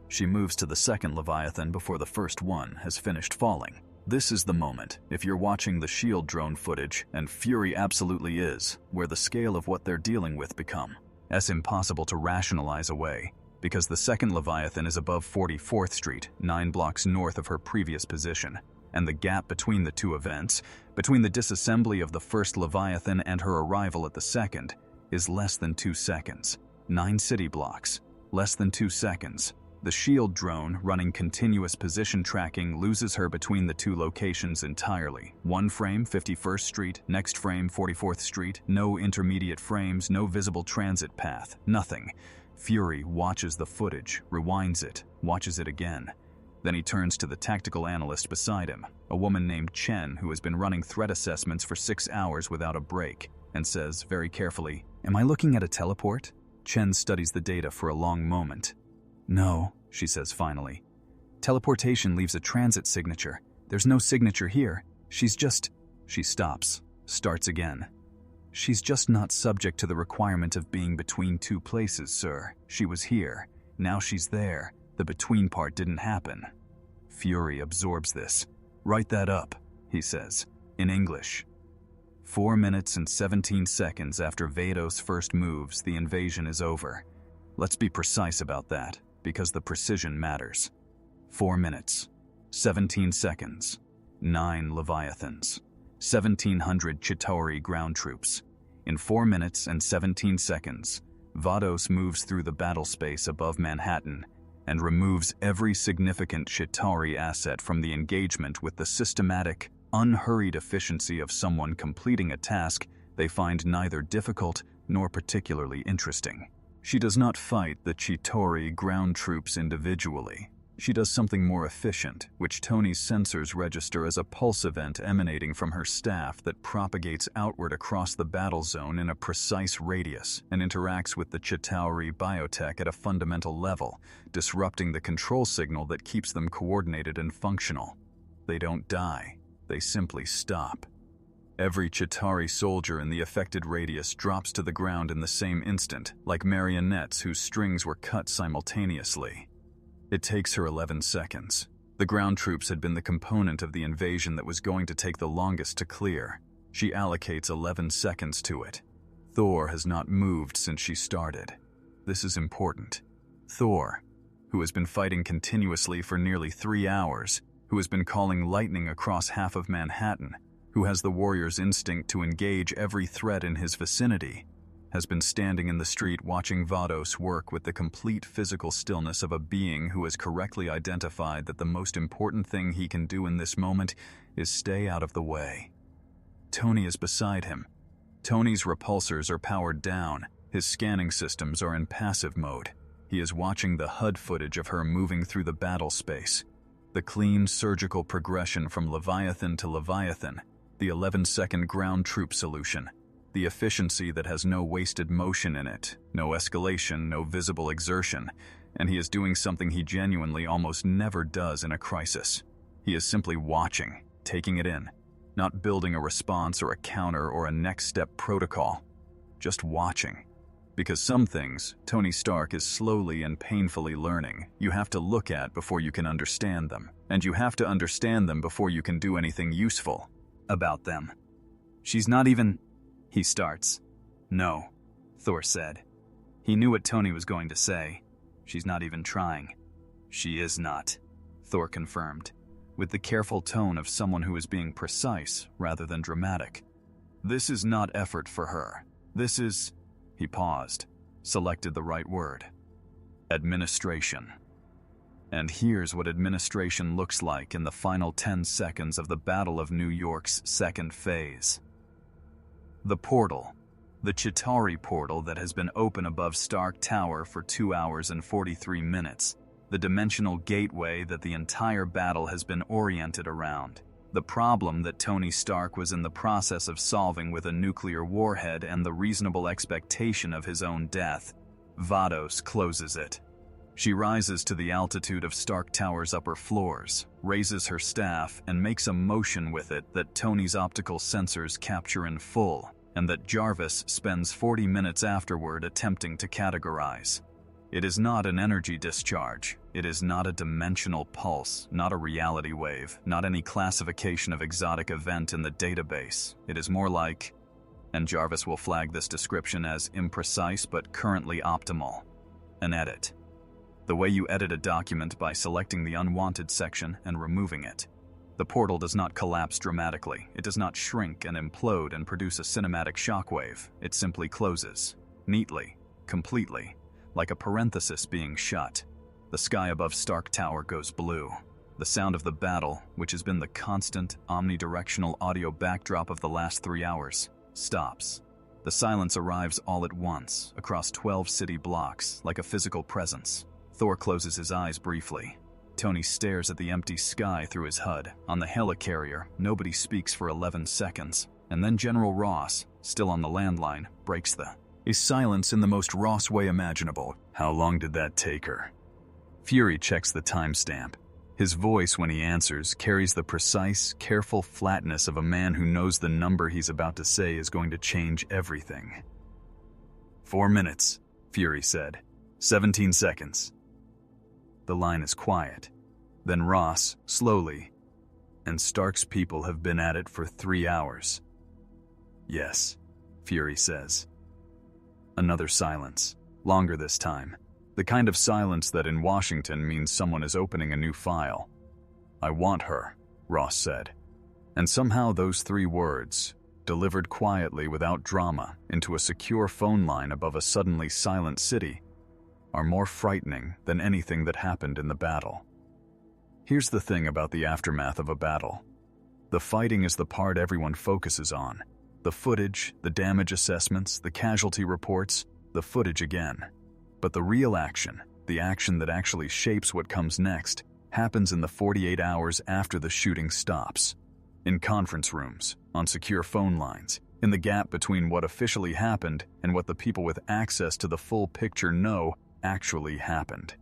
She moves to the second Leviathan before the first one has finished falling. This is the moment, if you're watching the SHIELD drone footage, and Fury absolutely is, where the scale of what they're dealing with become as impossible to rationalize away, because the second Leviathan is above 44th Street, 9 blocks north of her previous position, and the gap between the two events, between the disassembly of the first Leviathan and her arrival at the second, is less than 2 seconds. 9 city blocks, less than 2 seconds. The SHIELD drone, running continuous position tracking, loses her between the two locations entirely. One frame, 51st Street, next frame, 44th Street, no intermediate frames, no visible transit path, nothing. Fury watches the footage, rewinds it, watches it again. Then he turns to the tactical analyst beside him, a woman named Chen who has been running threat assessments for 6 hours without a break, and says very carefully, "Am I looking at a teleport?" Chen studies the data for a long moment. "No," she says finally. "Teleportation leaves a transit signature. There's no signature here. She's just..." She stops, starts again. "She's just not subject to the requirement of being between 2 places, sir. She was here. Now she's there. The between part didn't happen." Fury absorbs this. "Write that up," he says, in English. 4 minutes and 17 seconds after Vados first moves, the invasion is over. Let's be precise about that, because the precision matters. 4 minutes, 17 seconds, 9 Leviathans, 1,700 Chitauri ground troops. In 4 minutes and 17 seconds, Vados moves through the battle space above Manhattan and removes every significant Chitauri asset from the engagement with the systematic, unhurried efficiency of someone completing a task they find neither difficult nor particularly interesting. She does not fight the Chitauri ground troops individually. She does something more efficient, which Tony's sensors register as a pulse event emanating from her staff that propagates outward across the battle zone in a precise radius and interacts with the Chitauri biotech at a fundamental level, disrupting the control signal that keeps them coordinated and functional. They don't die. They simply stop. Every Chitauri soldier in the affected radius drops to the ground in the same instant, like marionettes whose strings were cut simultaneously. It takes her 11 seconds. The ground troops had been the component of the invasion that was going to take the longest to clear. She allocates 11 seconds to it. Thor has not moved since she started. This is important. Thor, who has been fighting continuously for nearly 3 hours, who has been calling lightning across half of Manhattan, who has the warrior's instinct to engage every threat in his vicinity, has been standing in the street watching Vados work with the complete physical stillness of a being who has correctly identified that the most important thing he can do in this moment is stay out of the way. Tony is beside him. Tony's repulsors are powered down. His scanning systems are in passive mode. He is watching the HUD footage of her moving through the battle space. The clean, surgical progression from Leviathan to Leviathan, the 11-second ground troop solution, the efficiency that has no wasted motion in it, no escalation, no visible exertion, and he is doing something he genuinely almost never does in a crisis. He is simply watching, taking it in, not building a response or a counter or a next step protocol, just watching. Because some things, Tony Stark is slowly and painfully learning, you have to look at before you can understand them, and you have to understand them before you can do anything useful about them. She's not even... He starts. No, Thor said. He knew what Tony was going to say. She's not even trying. She is not, Thor confirmed, with the careful tone of someone who is being precise rather than dramatic. This is not effort for her. This is... He paused, selected the right word. Administration. And here's what administration looks like in the final 10 seconds of the Battle of New York's second phase. The portal. The Chitauri portal that has been open above Stark Tower for 2 hours and 43 minutes. The dimensional gateway that the entire battle has been oriented around. The problem that Tony Stark was in the process of solving with a nuclear warhead and the reasonable expectation of his own death. Vados closes it. She rises to the altitude of Stark Tower's upper floors, raises her staff, and makes a motion with it that Tony's optical sensors capture in full, and that Jarvis spends 40 minutes afterward attempting to categorize. It is not an energy discharge. It is not a dimensional pulse, not a reality wave, not any classification of exotic event in the database. It is more like, and Jarvis will flag this description as imprecise but currently optimal, an edit. The way you edit a document by selecting the unwanted section and removing it. The portal does not collapse dramatically. It does not shrink and implode and produce a cinematic shockwave. It simply closes, neatly, completely, like a parenthesis being shut. The sky above Stark Tower goes blue. The sound of the battle, which has been the constant, omnidirectional audio backdrop of the last 3 hours, stops. The silence arrives all at once, across 12 city blocks, like a physical presence. Thor closes his eyes briefly. Tony stares at the empty sky through his HUD. On the helicarrier, nobody speaks for 11 seconds. And then General Ross, still on the landline, breaks the silence in the most Ross way imaginable. How long did that take her? Fury checks the timestamp. His voice, when he answers, carries the precise, careful flatness of a man who knows the number he's about to say is going to change everything. 4 minutes, Fury said. 17 seconds. The line is quiet. Then Ross, slowly, and Stark's people have been at it for 3 hours. Yes, Fury says. Another silence, longer this time. The kind of silence that in Washington means someone is opening a new file. I want her, Ross said. And somehow those 3 words, delivered quietly without drama into a secure phone line above a suddenly silent city, are more frightening than anything that happened in the battle. Here's the thing about the aftermath of a battle. The fighting is the part everyone focuses on. The footage, the damage assessments, the casualty reports, the footage again. But the real action, the action that actually shapes what comes next, happens in the 48 hours after the shooting stops. In conference rooms, on secure phone lines, in the gap between what officially happened and what the people with access to the full picture know actually happened.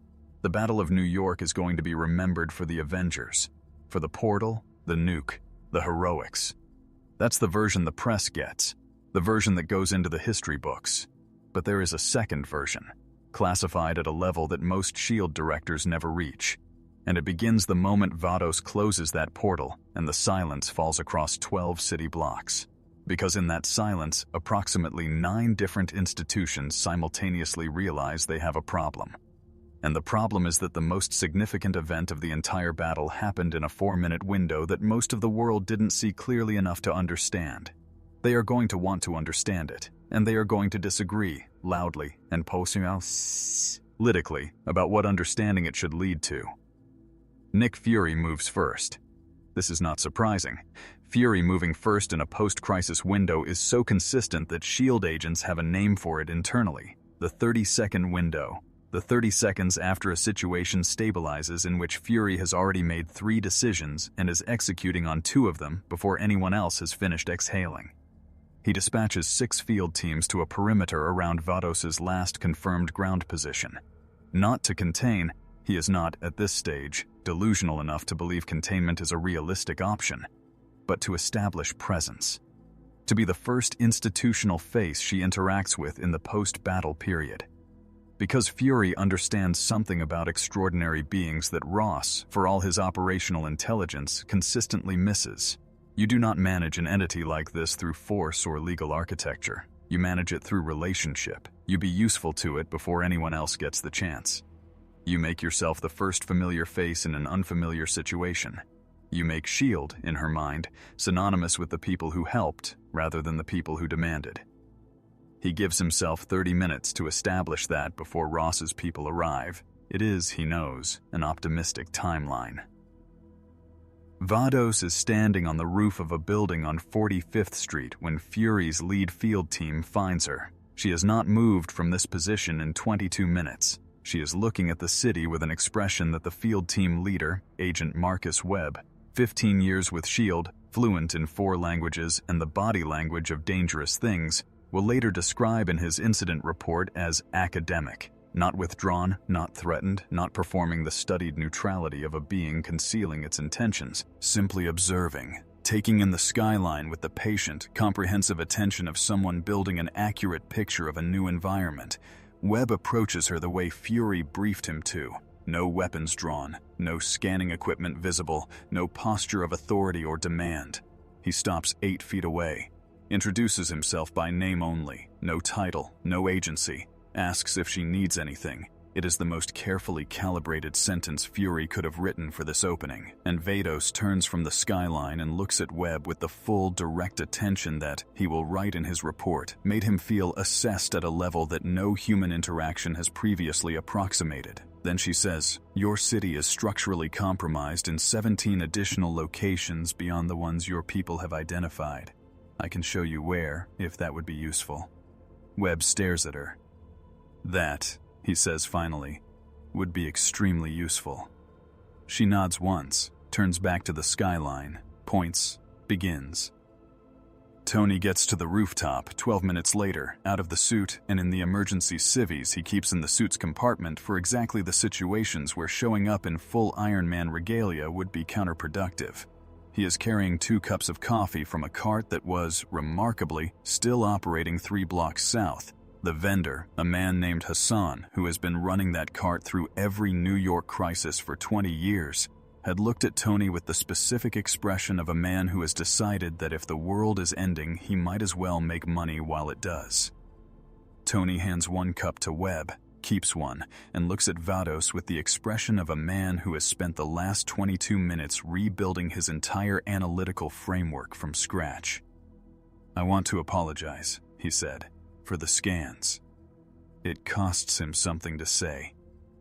The Battle of New York is going to be remembered for the Avengers, for the portal, the nuke, the heroics. That's the version the press gets, the version that goes into the history books. But there is a second version, classified at a level that most S.H.I.E.L.D. directors never reach. And it begins the moment Vados closes that portal and the silence falls across 12 city blocks. Because in that silence, approximately 9 different institutions simultaneously realize they have a problem. And the problem is that the most significant event of the entire battle happened in a 4-minute window that most of the world didn't see clearly enough to understand. They are going to want to understand it, and they are going to disagree, loudly and politically, about what understanding it should lead to. Nick Fury moves first. This is not surprising. Fury moving first in a post-crisis window is so consistent that S.H.I.E.L.D. agents have a name for it internally, the 30-second window. The 30 seconds after a situation stabilizes in which Fury has already made 3 decisions and is executing on 2 of them before anyone else has finished exhaling. He dispatches 6 field teams to a perimeter around Vados' last confirmed ground position. Not to contain, he is not, at this stage, delusional enough to believe containment is a realistic option, but to establish presence. to be the first institutional face she interacts with in the post-battle period. Because Fury understands something about extraordinary beings that Ross, for all his operational intelligence, consistently misses. You do not manage an entity like this through force or legal architecture. You manage it through relationship. You be useful to it before anyone else gets the chance. You make yourself the first familiar face in an unfamiliar situation. You make S.H.I.E.L.D., in her mind, synonymous with the people who helped rather than the people who demanded. He gives himself 30 minutes to establish that before Ross's people arrive. It is, he knows, an optimistic timeline. Vados is standing on the roof of a building on 45th Street when Fury's lead field team finds her. She has not moved from this position in 22 minutes. She is looking at the city with an expression that the field team leader, Agent Marcus Webb, 15 years with S.H.I.E.L.D., fluent in 4 languages and the body language of dangerous things, will later describe in his incident report as academic, not withdrawn, not threatened, not performing the studied neutrality of a being concealing its intentions, simply observing, taking in the skyline with the patient, comprehensive attention of someone building an accurate picture of a new environment. Webb approaches her the way Fury briefed him to. No weapons drawn, no scanning equipment visible, no posture of authority or demand. He stops 8 feet away, introduces himself by name only, no title, no agency, asks if she needs anything. It is the most carefully calibrated sentence Fury could have written for this opening, and Vados turns from the skyline and looks at Webb with the full, direct attention that, he will write in his report, made him feel assessed at a level that no human interaction has previously approximated. Then she says, "Your city is structurally compromised in 17 additional locations beyond the ones your people have identified. I can show you where, if that would be useful." Webb stares at her. "That," he says finally, "would be extremely useful." She nods once, turns back to the skyline, points, begins. Tony gets to the rooftop 12 minutes later, out of the suit and in the emergency civvies he keeps in the suit's compartment for exactly the situations where showing up in full Iron Man regalia would be counterproductive. He is carrying 2 cups of coffee from a cart that was, remarkably, still operating 3 blocks south. The vendor, a man named Hassan, who has been running that cart through every New York crisis for 20 years, had looked at Tony with the specific expression of a man who has decided that if the world is ending, he might as well make money while it does. Tony hands 1 cup to Webb, keeps one, and looks at Vados with the expression of a man who has spent the last 22 minutes rebuilding his entire analytical framework from scratch. "I want to apologize," he said, "for the scans." It costs him something to say.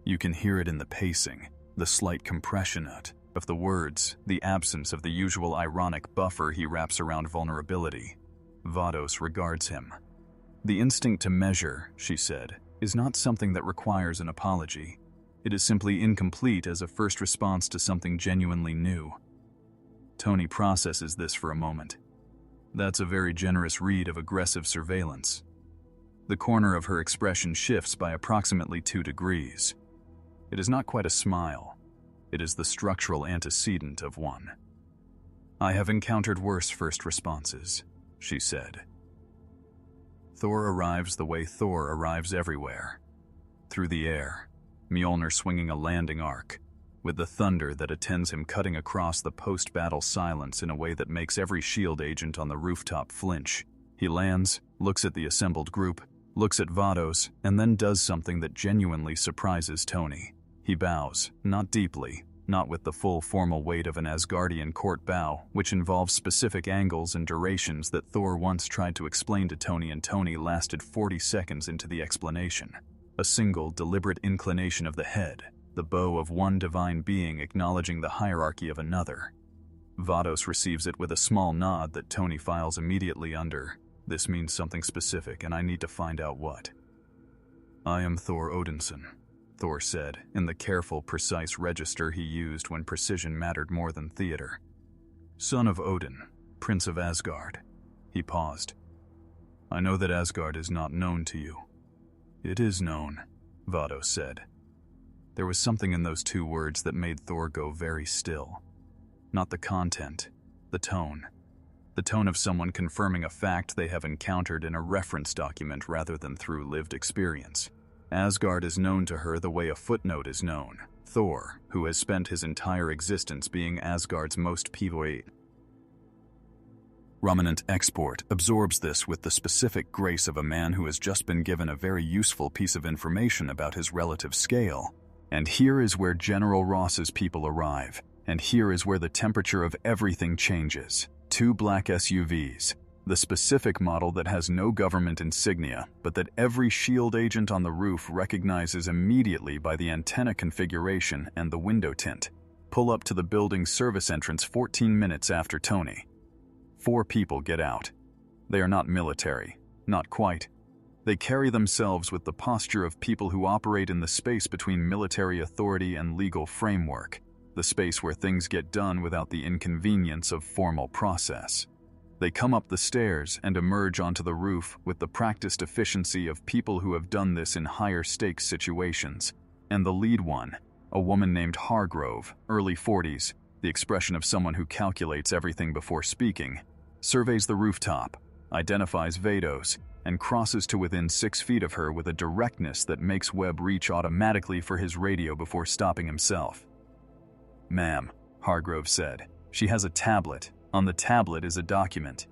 You can hear it in the pacing, the slight compression of the words, the absence of the usual ironic buffer he wraps around vulnerability. Vados regards him. "The instinct to measure," she said, "is not something that requires an apology. It is simply incomplete as a first response to something genuinely new." Tony processes this for a moment. That's a very generous read of aggressive surveillance. The corner of her expression shifts by approximately 2 degrees. It is not quite a smile. It is the structural antecedent of one. "I have encountered worse first responses," she said. Thor arrives the way Thor arrives everywhere. Through the air, Mjolnir swinging a landing arc, with the thunder that attends him cutting across the post-battle silence in a way that makes every S.H.I.E.L.D. agent on the rooftop flinch. He lands, looks at the assembled group, looks at Vados, and then does something that genuinely surprises Tony. He bows, not deeply, not with the full formal weight of an Asgardian court bow, which involves specific angles and durations that Thor once tried to explain to Tony, and Tony lasted 40 seconds into the explanation. A single, deliberate inclination of the head, the bow of one divine being acknowledging the hierarchy of another. Vados receives it with a small nod that Tony files immediately under. "This means something specific, and I need to find out what." "I am Thor Odinson," Thor said, in the careful, precise register he used when precision mattered more than theater. "Son of Odin, Prince of Asgard." He paused. "I know that Asgard is not known to you." "It is known," Vados said. There was something in those 2 words that made Thor go very still. Not the content, the tone. the tone of someone confirming a fact they have encountered in a reference document rather than through lived experience. Asgard is known to her the way a footnote is known. Thor, who has spent his entire existence being Asgard's most prominent export, absorbs this with the specific grace of a man who has just been given a very useful piece of information about his relative scale. And here is where General Ross's people arrive, and here is where the temperature of everything changes. 2 black SUVs, the specific model that has no government insignia, but that every shield agent on the roof recognizes immediately by the antenna configuration and the window tint, pull up to the building's service entrance 14 minutes after Tony. 4 people get out. They are not military, not quite. They carry themselves with the posture of people who operate in the space between military authority and legal framework, the space where things get done without the inconvenience of formal process. They come up the stairs and emerge onto the roof with the practiced efficiency of people who have done this in higher stakes situations. And the lead one, a woman named Hargrove, early 40s, the expression of someone who calculates everything before speaking, surveys the rooftop, identifies Vados, and crosses to within 6 feet of her with a directness that makes Webb reach automatically for his radio before stopping himself. "Ma'am," Hargrove said. "She has a tablet. On the tablet is a document."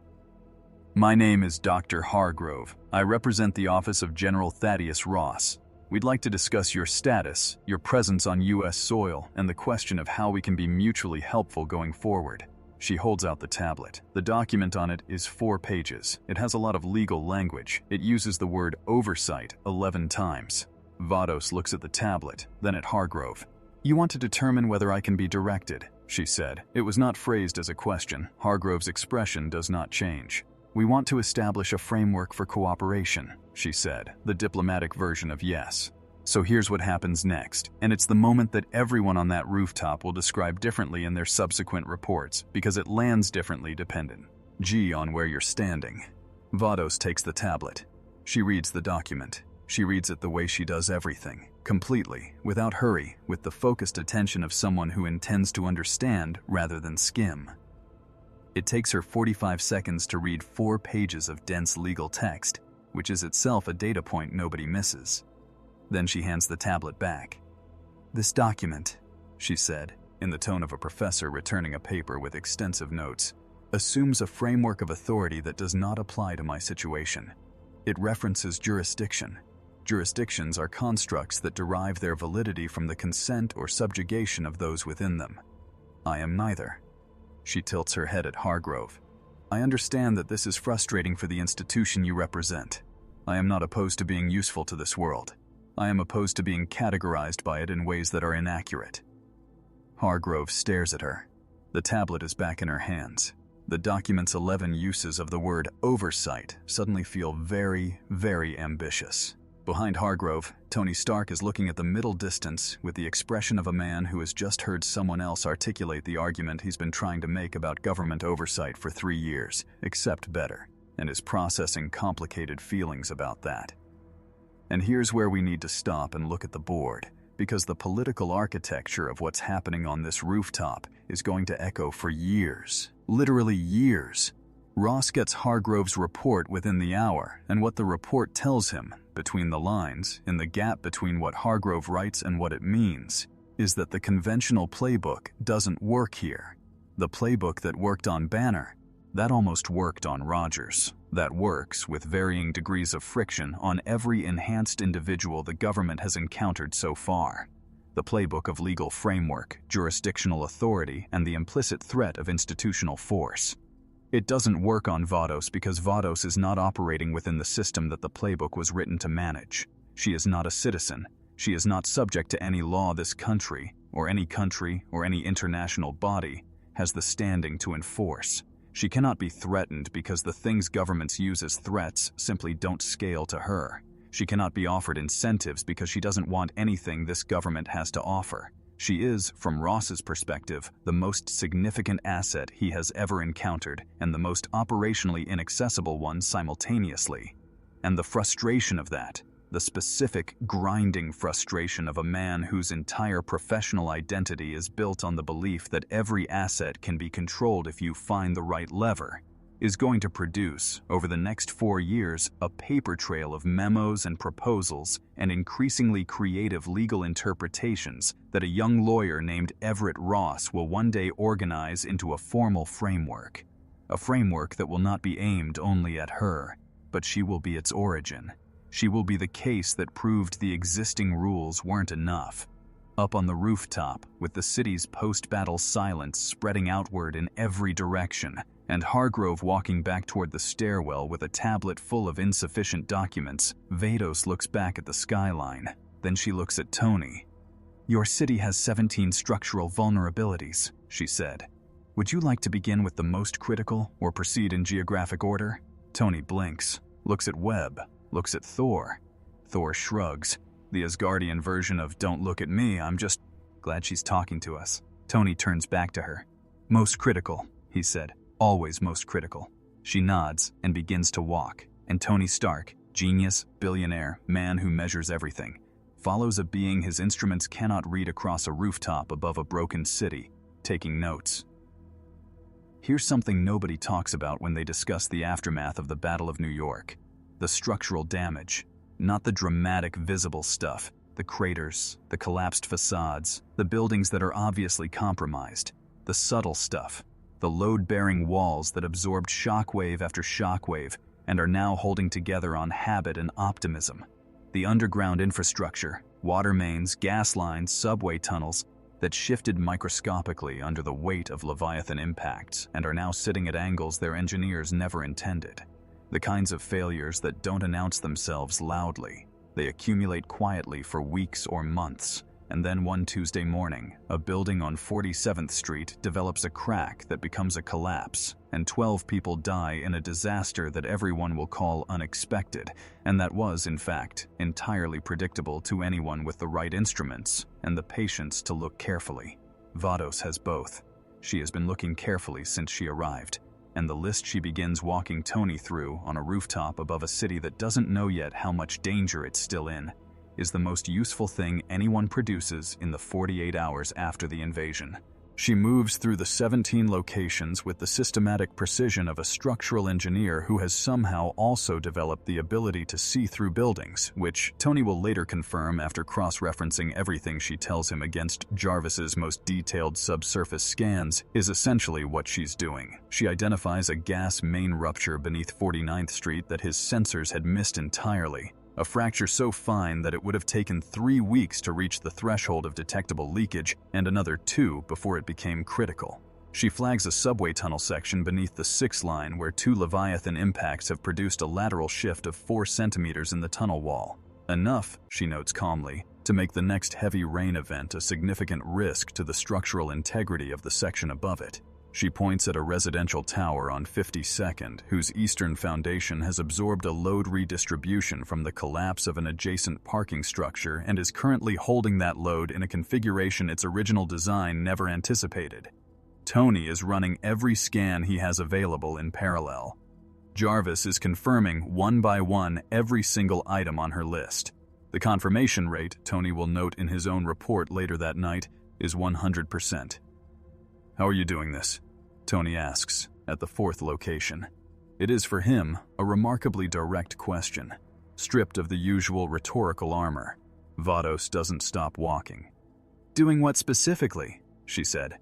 "My name is Dr. Hargrove. I represent the office of General Thaddeus Ross. We'd like to discuss your status, your presence on U.S. soil, and the question of how we can be mutually helpful going forward." She holds out the tablet. The document on it is 4 pages. It has a lot of legal language. It uses the word oversight 11 times. Vados looks at the tablet, then at Hargrove. "You want to determine whether I can be directed," she said. It was not phrased as a question. Hargrove's expression does not change. "We want to establish a framework for cooperation," she said, the diplomatic version of yes. "So here's what happens next, and it's the moment that everyone on that rooftop will describe differently in their subsequent reports, because it lands differently dependent on where you're standing." Vados takes the tablet. She reads the document. She reads it the way she does everything, completely, without hurry, with the focused attention of someone who intends to understand rather than skim. It takes her 45 seconds to read 4 pages of dense legal text, which is itself a data point nobody misses. Then she hands the tablet back. "This document," she said, in the tone of a professor returning a paper with extensive notes, "assumes a framework of authority that does not apply to my situation. It references jurisdiction. Jurisdictions are constructs that derive their validity from the consent or subjugation of those within them. I am neither." She tilts her head at Hargrove. "I understand that this is frustrating for the institution you represent. I am not opposed to being useful to this world. I am opposed to being categorized by it in ways that are inaccurate." Hargrove stares at her. The tablet is back in her hands. The document's 11 uses of the word oversight suddenly feel very, very ambitious. Behind Hargrove, Tony Stark is looking at the middle distance with the expression of a man who has just heard someone else articulate the argument he's been trying to make about government oversight for 3 years, except better, and is processing complicated feelings about that. And here's where we need to stop and look at the board, because the political architecture of what's happening on this rooftop is going to echo for years, literally years. Ross gets Hargrove's report within the hour, and what the report tells him, between the lines, in the gap between what Hargrove writes and what it means, is that the conventional playbook doesn't work here. The playbook that worked on Banner, that almost worked on Rogers. That works, with varying degrees of friction, on every enhanced individual the government has encountered so far. The playbook of legal framework, jurisdictional authority, and the implicit threat of institutional force. It doesn't work on Vados because Vados is not operating within the system that the playbook was written to manage. She is not a citizen. She is not subject to any law this country, or any international body, has the standing to enforce. She cannot be threatened because the things governments use as threats simply don't scale to her. She cannot be offered incentives because she doesn't want anything this government has to offer. She is, from Ross's perspective, the most significant asset he has ever encountered and the most operationally inaccessible one simultaneously. And the frustration of that, the specific, grinding frustration of a man whose entire professional identity is built on the belief that every asset can be controlled if you find the right lever, is going to produce, over the next 4 years, a paper trail of memos and proposals and increasingly creative legal interpretations that a young lawyer named Everett Ross will one day organize into a formal framework. A framework that will not be aimed only at her, but she will be its origin. She will be the case that proved the existing rules weren't enough. Up on the rooftop, with the city's post-battle silence spreading outward in every direction, and Hargrove walking back toward the stairwell with a tablet full of insufficient documents, Vados looks back at the skyline. Then she looks at Tony. "Your city has 17 structural vulnerabilities," she said. "Would you like to begin with the most critical, or proceed in geographic order?" Tony blinks, looks at Webb, looks at Thor. Thor shrugs. The Asgardian version of "don't look at me, I'm just glad she's talking to us." Tony turns back to her. "Most critical," he said. "Always most critical." She nods and begins to walk, and Tony Stark, genius, billionaire, man who measures everything, follows a being his instruments cannot read across a rooftop above a broken city, taking notes. Here's something nobody talks about when they discuss the aftermath of the Battle of New York. The structural damage. Not the dramatic, visible stuff, the craters, the collapsed facades, the buildings that are obviously compromised, the subtle stuff, the load-bearing walls that absorbed shockwave after shockwave and are now holding together on habit and optimism, the underground infrastructure, water mains, gas lines, subway tunnels that shifted microscopically under the weight of Leviathan impacts and are now sitting at angles their engineers never intended. The kinds of failures that don't announce themselves loudly. They accumulate quietly for weeks or months, and then one Tuesday morning, a building on 47th Street develops a crack that becomes a collapse, and 12 people die in a disaster that everyone will call unexpected, and that was, in fact, entirely predictable to anyone with the right instruments and the patience to look carefully. Vados has both. She has been looking carefully since she arrived, and the list she begins walking Tony through on a rooftop above a city that doesn't know yet how much danger it's still in is the most useful thing anyone produces in the 48 hours after the invasion. She moves through the 17 locations with the systematic precision of a structural engineer who has somehow also developed the ability to see through buildings, which Tony will later confirm after cross-referencing everything she tells him against Jarvis's most detailed subsurface scans, is essentially what she's doing. She identifies a gas main rupture beneath 49th Street that his sensors had missed entirely. A fracture so fine that it would have taken 3 weeks to reach the threshold of detectable leakage, and another 2 before it became critical. She flags a subway tunnel section beneath the 6 line where 2 Leviathan impacts have produced a lateral shift of 4 centimeters in the tunnel wall. Enough, she notes calmly, to make the next heavy rain event a significant risk to the structural integrity of the section above it. She points at a residential tower on 52nd, whose eastern foundation has absorbed a load redistribution from the collapse of an adjacent parking structure and is currently holding that load in a configuration its original design never anticipated. Tony is running every scan he has available in parallel. Jarvis is confirming one by one every single item on her list. The confirmation rate, Tony will note in his own report later that night, is 100%. "How are you doing this?" Tony asks, at the 4th location. It is for him a remarkably direct question, stripped of the usual rhetorical armor. Vados doesn't stop walking. "Doing what specifically?" she said.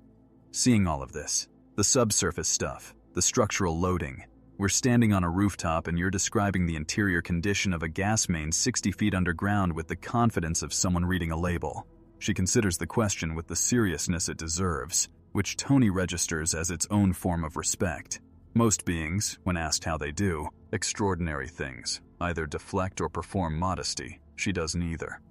"Seeing all of this, the subsurface stuff, the structural loading. We're standing on a rooftop and you're describing the interior condition of a gas main 60 feet underground with the confidence of someone reading a label." She considers the question with the seriousness it deserves, which Tony registers as its own form of respect. Most beings, when asked how they do, extraordinary things, either deflect or perform modesty. She does neither.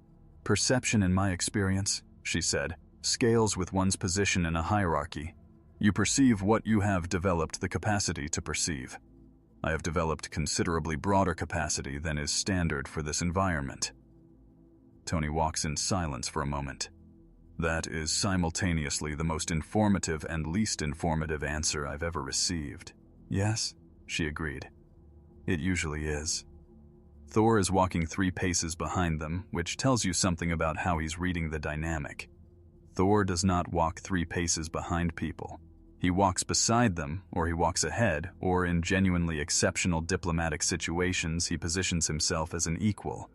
"Perception, in my experience," she said, "scales with one's position in a hierarchy. You perceive what you have developed the capacity to perceive. I have developed considerably broader capacity than is standard for this environment." Tony walks in silence for a moment. "That is simultaneously the most informative and least informative answer I've ever received." "Yes," she agreed. "It usually is." Thor is walking 3 paces behind them, which tells you something about how he's reading the dynamic. Thor does not walk 3 paces behind people. He walks beside them, or he walks ahead, or in genuinely exceptional diplomatic situations he positions himself as an equal.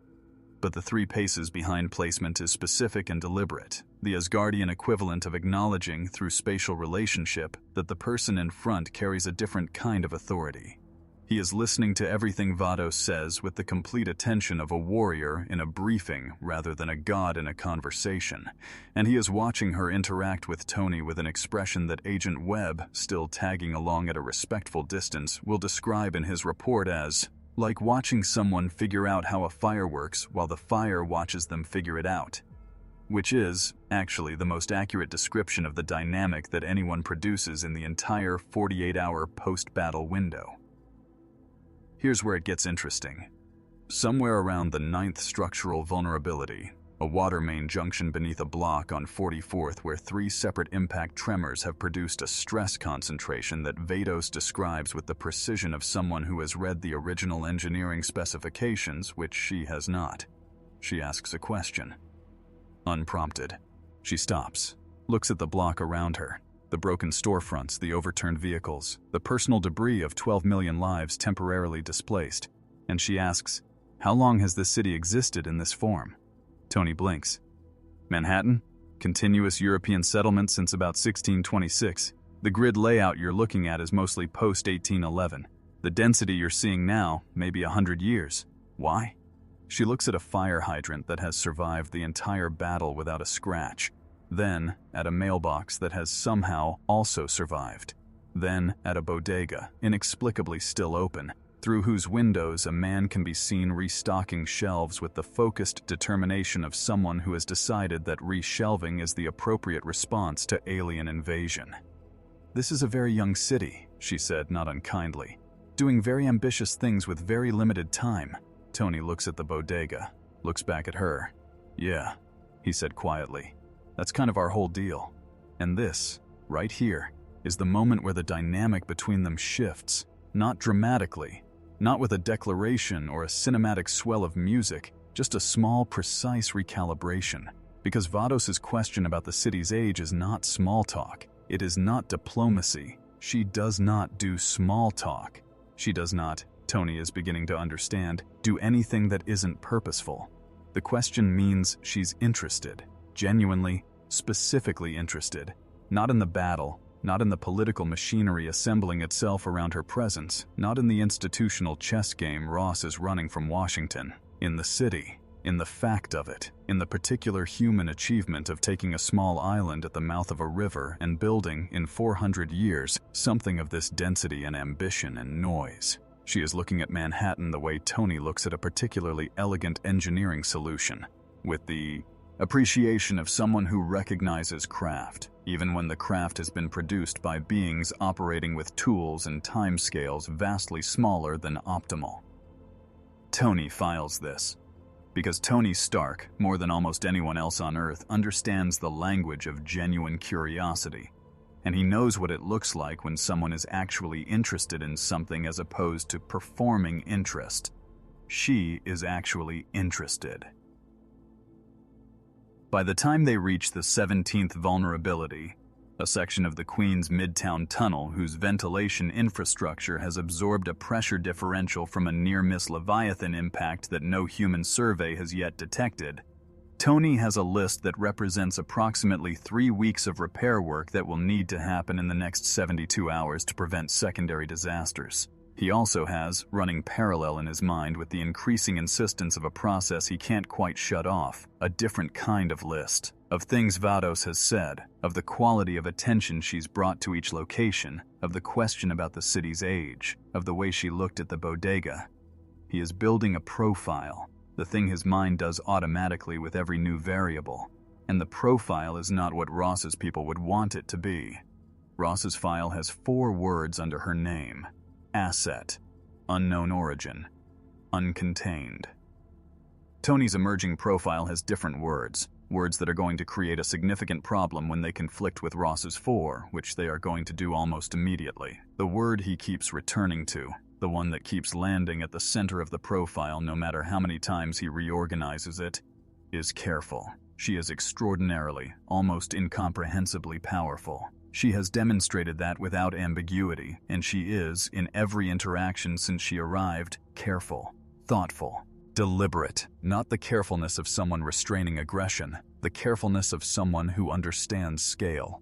But the 3 paces behind placement is specific and deliberate, the Asgardian equivalent of acknowledging, through spatial relationship, that the person in front carries a different kind of authority. He is listening to everything Vados says with the complete attention of a warrior in a briefing rather than a god in a conversation, and he is watching her interact with Tony with an expression that Agent Webb, still tagging along at a respectful distance, will describe in his report as, like watching someone figure out how a fire works while the fire watches them figure it out. Which is, actually, the most accurate description of the dynamic that anyone produces in the entire 48-hour post-battle window. Here's where it gets interesting. Somewhere around the 9th structural vulnerability, a water main junction beneath a block on 44th where 3 separate impact tremors have produced a stress concentration that Vados describes with the precision of someone who has read the original engineering specifications, which she has not. She asks a question. Unprompted, she stops, looks at the block around her. The broken storefronts, the overturned vehicles, the personal debris of 12 million lives temporarily displaced, and she asks, "How long has this city existed in this form?" Tony blinks. "Manhattan? Continuous European settlement since about 1626. The grid layout you're looking at is mostly post-1811. The density you're seeing now, maybe 100 years. Why?" She looks at a fire hydrant that has survived the entire battle without a scratch. Then at a mailbox that has somehow also survived. Then at a bodega, inexplicably still open, through whose windows a man can be seen restocking shelves with the focused determination of someone who has decided that reshelving is the appropriate response to alien invasion. "This is a very young city," she said, not unkindly, "doing very ambitious things with very limited time." Tony looks at the bodega, looks back at her. "Yeah," he said quietly. "That's kind of our whole deal. And this, right here, is the moment where the dynamic between them shifts, not dramatically, not with a declaration or a cinematic swell of music, just a small, precise recalibration. Because Vados' question about the city's age is not small talk. It is not diplomacy. She does not do small talk. She does not, Tony is beginning to understand, do anything that isn't purposeful. The question means she's interested. Genuinely, specifically interested, not in the battle, not in the political machinery assembling itself around her presence, not in the institutional chess game Ross is running from Washington, in the city, in the fact of it, in the particular human achievement of taking a small island at the mouth of a river and building, in 400 years, something of this density and ambition and noise. She is looking at Manhattan the way Tony looks at a particularly elegant engineering solution, with the appreciation of someone who recognizes craft, even when the craft has been produced by beings operating with tools and timescales vastly smaller than optimal. Tony files this, because Tony Stark, more than almost anyone else on Earth, understands the language of genuine curiosity, and he knows what it looks like when someone is actually interested in something as opposed to performing interest. She is actually interested. By the time they reach the 17th vulnerability, a section of the Queen's Midtown Tunnel whose ventilation infrastructure has absorbed a pressure differential from a near-miss Leviathan impact that no human survey has yet detected, Tony has a list that represents approximately 3 weeks of repair work that will need to happen in the next 72 hours to prevent secondary disasters. He also has, running parallel in his mind with the increasing insistence of a process he can't quite shut off, a different kind of list, of things Vados has said, of the quality of attention she's brought to each location, of the question about the city's age, of the way she looked at the bodega. He is building a profile, the thing his mind does automatically with every new variable, and the profile is not what Ross's people would want it to be. Ross's file has 4 words under her name: asset, unknown origin, uncontained. Tony's emerging profile has different words that are going to create a significant problem when they conflict with Ross's 4, which they are going to do almost immediately. The word he keeps returning to, the one that keeps landing at the center of the profile no matter how many times he reorganizes it, is careful. She is extraordinarily, almost incomprehensibly powerful. She has demonstrated that without ambiguity, and she is, in every interaction since she arrived, careful, thoughtful, deliberate. Not the carefulness of someone restraining aggression, the carefulness of someone who understands scale.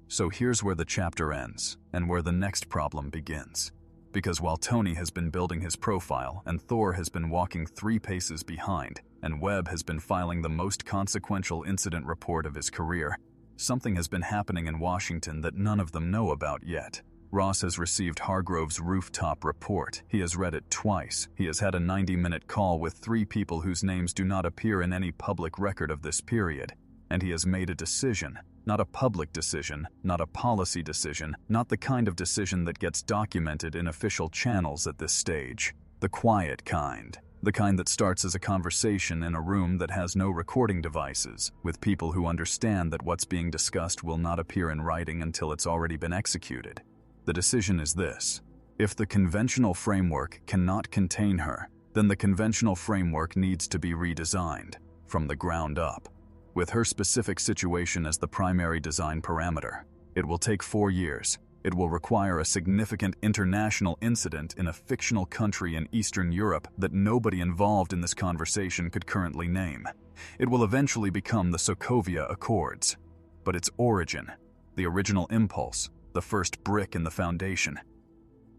So here's where the chapter ends, and where the next problem begins. Because while Tony has been building his profile, and Thor has been walking 3 paces behind, and Webb has been filing the most consequential incident report of his career, something has been happening in Washington that none of them know about yet. Ross has received Hargrove's rooftop report. He has read it twice. He has had a 90-minute call with 3 people whose names do not appear in any public record of this period. And he has made a decision. Not a public decision, not a policy decision, not the kind of decision that gets documented in official channels at this stage. The quiet kind. The kind that starts as a conversation in a room that has no recording devices, with people who understand that what's being discussed will not appear in writing until it's already been executed. The decision is this: if the conventional framework cannot contain her, then the conventional framework needs to be redesigned, from the ground up, with her specific situation as the primary design parameter. It will take 4 years. It will require a significant international incident in a fictional country in Eastern Europe that nobody involved in this conversation could currently name. It will eventually become the Sokovia Accords. But its origin, the original impulse, the first brick in the foundation,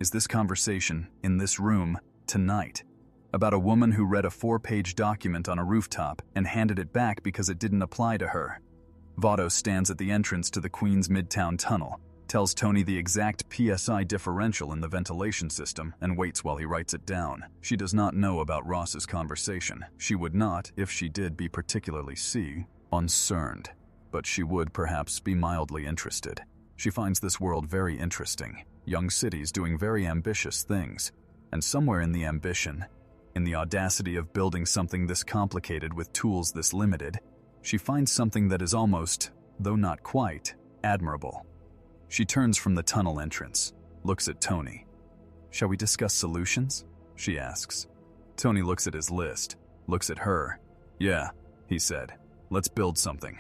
is this conversation, in this room, tonight, about a woman who read a 4-page document on a rooftop and handed it back because it didn't apply to her. Vados stands at the entrance to the Queens Midtown Tunnel, tells Tony the exact PSI differential in the ventilation system, and waits while he writes it down. She does not know about Ross's conversation. She would not, if she did, be particularly concerned, but she would perhaps be mildly interested. She finds this world very interesting, young cities doing very ambitious things, and somewhere in the ambition, in the audacity of building something this complicated with tools this limited, she finds something that is almost, though not quite, admirable. She turns from the tunnel entrance, looks at Tony. "Shall we discuss solutions?" she asks. Tony looks at his list, looks at her. "Yeah," he said. "Let's build something."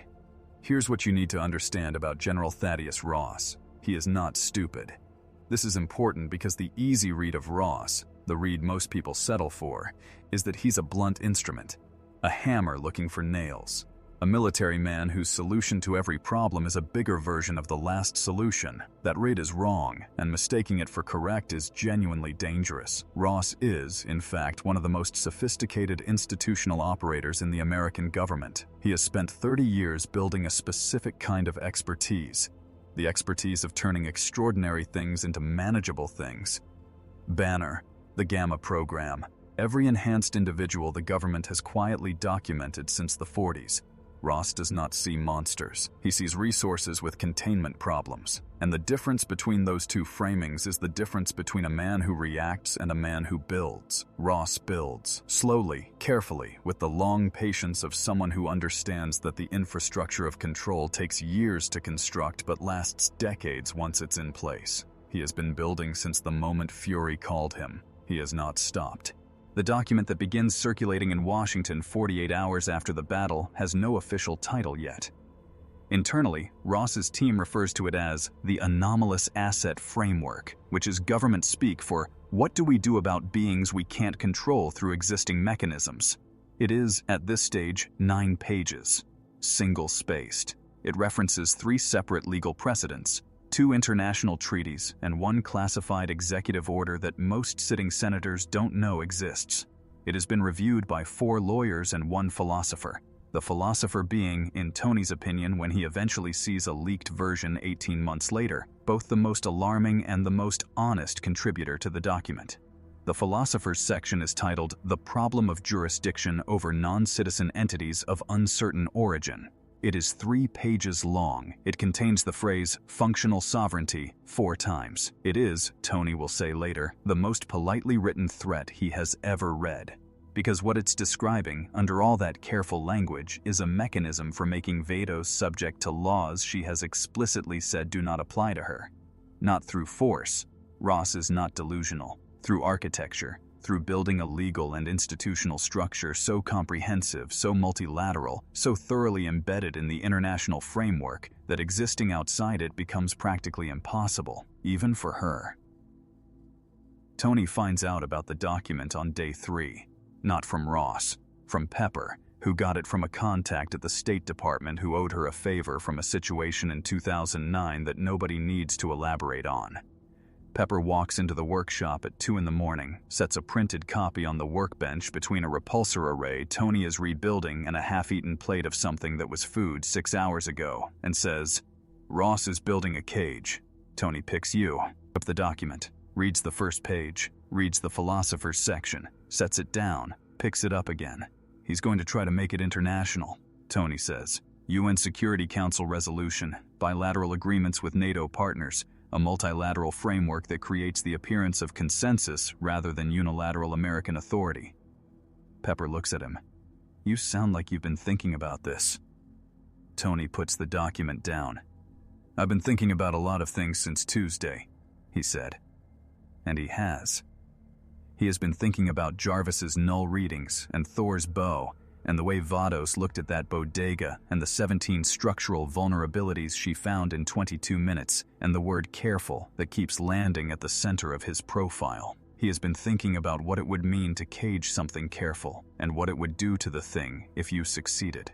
Here's what you need to understand about General Thaddeus Ross. He is not stupid. This is important because the easy read of Ross, the read most people settle for, is that he's a blunt instrument, a hammer looking for nails. A military man whose solution to every problem is a bigger version of the last solution. That read is wrong, and mistaking it for correct is genuinely dangerous. Ross is, in fact, one of the most sophisticated institutional operators in the American government. He has spent 30 years building a specific kind of expertise, the expertise of turning extraordinary things into manageable things. Banner, the Gamma program, every enhanced individual the government has quietly documented since the 40s. Ross does not see monsters. He sees resources with containment problems. And the difference between those two framings is the difference between a man who reacts and a man who builds. Ross builds, slowly, carefully, with the long patience of someone who understands that the infrastructure of control takes years to construct but lasts decades once it's in place. He has been building since the moment Fury called him. He has not stopped. The document that begins circulating in Washington 48 hours after the battle has no official title yet. Internally, Ross's team refers to it as the Anomalous Asset Framework, which is government speak for what do we do about beings we can't control through existing mechanisms. It is, at this stage, 9 pages, single-spaced. It references 3 separate legal precedents, 2 international treaties, and 1 classified executive order that most sitting senators don't know exists. It has been reviewed by 4 lawyers and 1 philosopher. The philosopher being, in Tony's opinion when he eventually sees a leaked version 18 months later, both the most alarming and the most honest contributor to the document. The philosopher's section is titled "The Problem of Jurisdiction over Non-Citizen Entities of Uncertain Origin." It is 3 pages long. It contains the phrase "functional sovereignty" 4 times. It is, Tony will say later, the most politely written threat he has ever read. Because what it's describing, under all that careful language, is a mechanism for making Vados subject to laws she has explicitly said do not apply to her. Not through force. Ross is not delusional. Through architecture, through building a legal and institutional structure so comprehensive, so multilateral, so thoroughly embedded in the international framework that existing outside it becomes practically impossible, even for her. Tony finds out about the document on day 3, not from Ross, from Pepper, who got it from a contact at the State Department who owed her a favor from a situation in 2009 that nobody needs to elaborate on. Pepper walks into the workshop at 2 in the morning, sets a printed copy on the workbench between a repulsor array Tony is rebuilding and a half-eaten plate of something that was food 6 hours ago, and says, "Ross is building a cage." Tony picks you up the document, reads the first page, reads the philosopher's section, sets it down, picks it up again. "He's going to try to make it international," Tony says. "UN Security Council resolution, bilateral agreements with NATO partners, a multilateral framework that creates the appearance of consensus rather than unilateral American authority." Pepper looks at him. "You sound like you've been thinking about this." Tony puts the document down. "I've been thinking about a lot of things since Tuesday," he said. And he has. He has been thinking about Jarvis's null readings and Thor's bow, and the way Vados looked at that bodega and the 17 structural vulnerabilities she found in 22 minutes, and the word careful that keeps landing at the center of his profile. He has been thinking about what it would mean to cage something careful, and what it would do to the thing if you succeeded.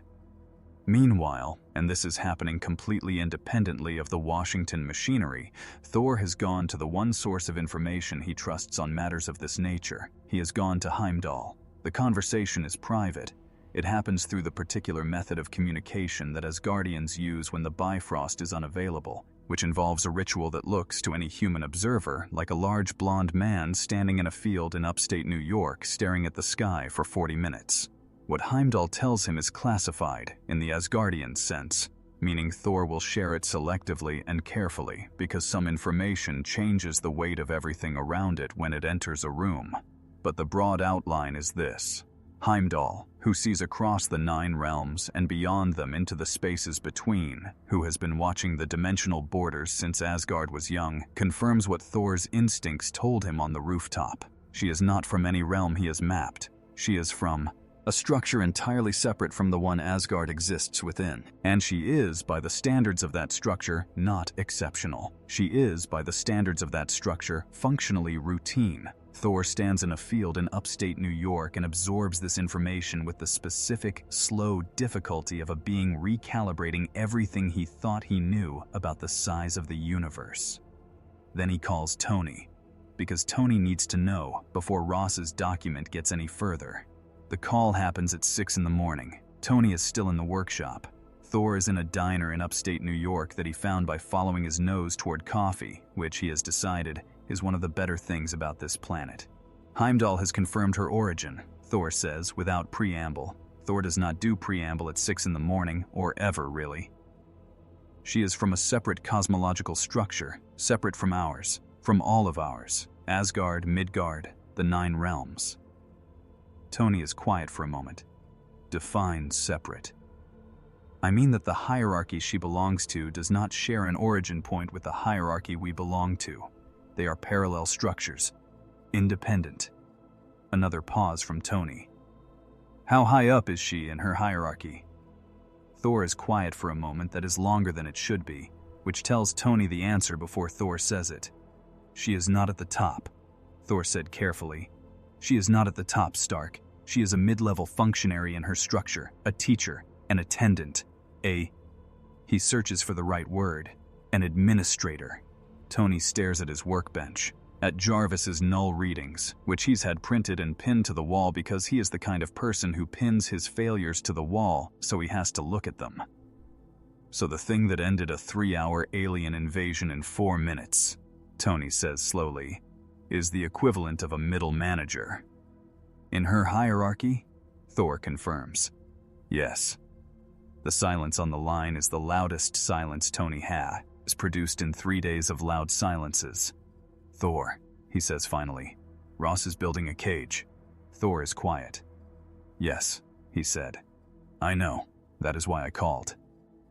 Meanwhile, and this is happening completely independently of the Washington machinery, Thor has gone to the one source of information he trusts on matters of this nature. He has gone to Heimdall. The conversation is private. It happens through the particular method of communication that Asgardians use when the Bifrost is unavailable, which involves a ritual that looks to any human observer like a large blonde man standing in a field in upstate New York staring at the sky for 40 minutes. What Heimdall tells him is classified in the Asgardian sense, meaning Thor will share it selectively and carefully because some information changes the weight of everything around it when it enters a room. But the broad outline is this. Heimdall, who sees across the 9 realms and beyond them into the spaces between, who has been watching the dimensional borders since Asgard was young, confirms what Thor's instincts told him on the rooftop. She is not from any realm he has mapped. She is from a structure entirely separate from the one Asgard exists within. And she is, by the standards of that structure, not exceptional. She is, by the standards of that structure, functionally routine. Thor stands in a field in upstate New York and absorbs this information with the specific, slow difficulty of a being recalibrating everything he thought he knew about the size of the universe. Then he calls Tony, because Tony needs to know before Ross's document gets any further. The call happens at 6 in the morning. Tony is still in the workshop. Thor is in a diner in upstate New York that he found by following his nose toward coffee, which he has decided is one of the better things about this planet. Heimdall has confirmed her origin, Thor says, without preamble. Thor does not do preamble at 6 in the morning, or ever, really. She is from a separate cosmological structure, separate from ours, from all of ours, Asgard, Midgard, the 9 realms. Tony is quiet for a moment. Define separate. I mean that the hierarchy she belongs to does not share an origin point with the hierarchy we belong to. They are parallel structures. Independent. Another pause from Tony. How high up is she in her hierarchy? Thor is quiet for a moment that is longer than it should be, which tells Tony the answer before Thor says it. She is not at the top, Thor said carefully. She is not at the top, Stark. She is a mid-level functionary in her structure, a teacher, an attendant, he searches for the right word, an administrator. Tony stares at his workbench, at Jarvis's null readings, which he's had printed and pinned to the wall because he is the kind of person who pins his failures to the wall so he has to look at them. So the thing that ended a 3-hour alien invasion in 4 minutes, Tony says slowly, is the equivalent of a middle manager. In her hierarchy? Thor confirms. Yes. The silence on the line is the loudest silence Tony has produced in 3 days of loud silences. Thor, he says finally. Ross is building a cage. Thor is quiet. Yes, he said. I know. That is why I called.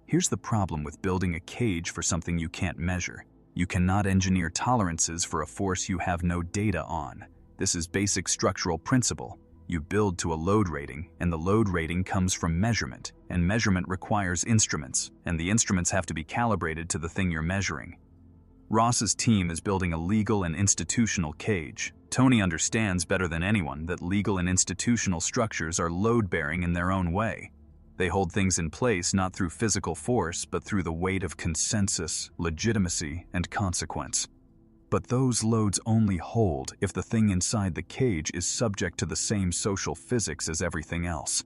Here's the problem with building a cage for something you can't measure. You cannot engineer tolerances for a force you have no data on. This is basic structural principle. You build to a load rating, and the load rating comes from measurement, and measurement requires instruments, and the instruments have to be calibrated to the thing you're measuring. Ross's team is building a legal and institutional cage. Tony understands better than anyone that legal and institutional structures are load-bearing in their own way. They hold things in place not through physical force, but through the weight of consensus, legitimacy, and consequence. But those loads only hold if the thing inside the cage is subject to the same social physics as everything else.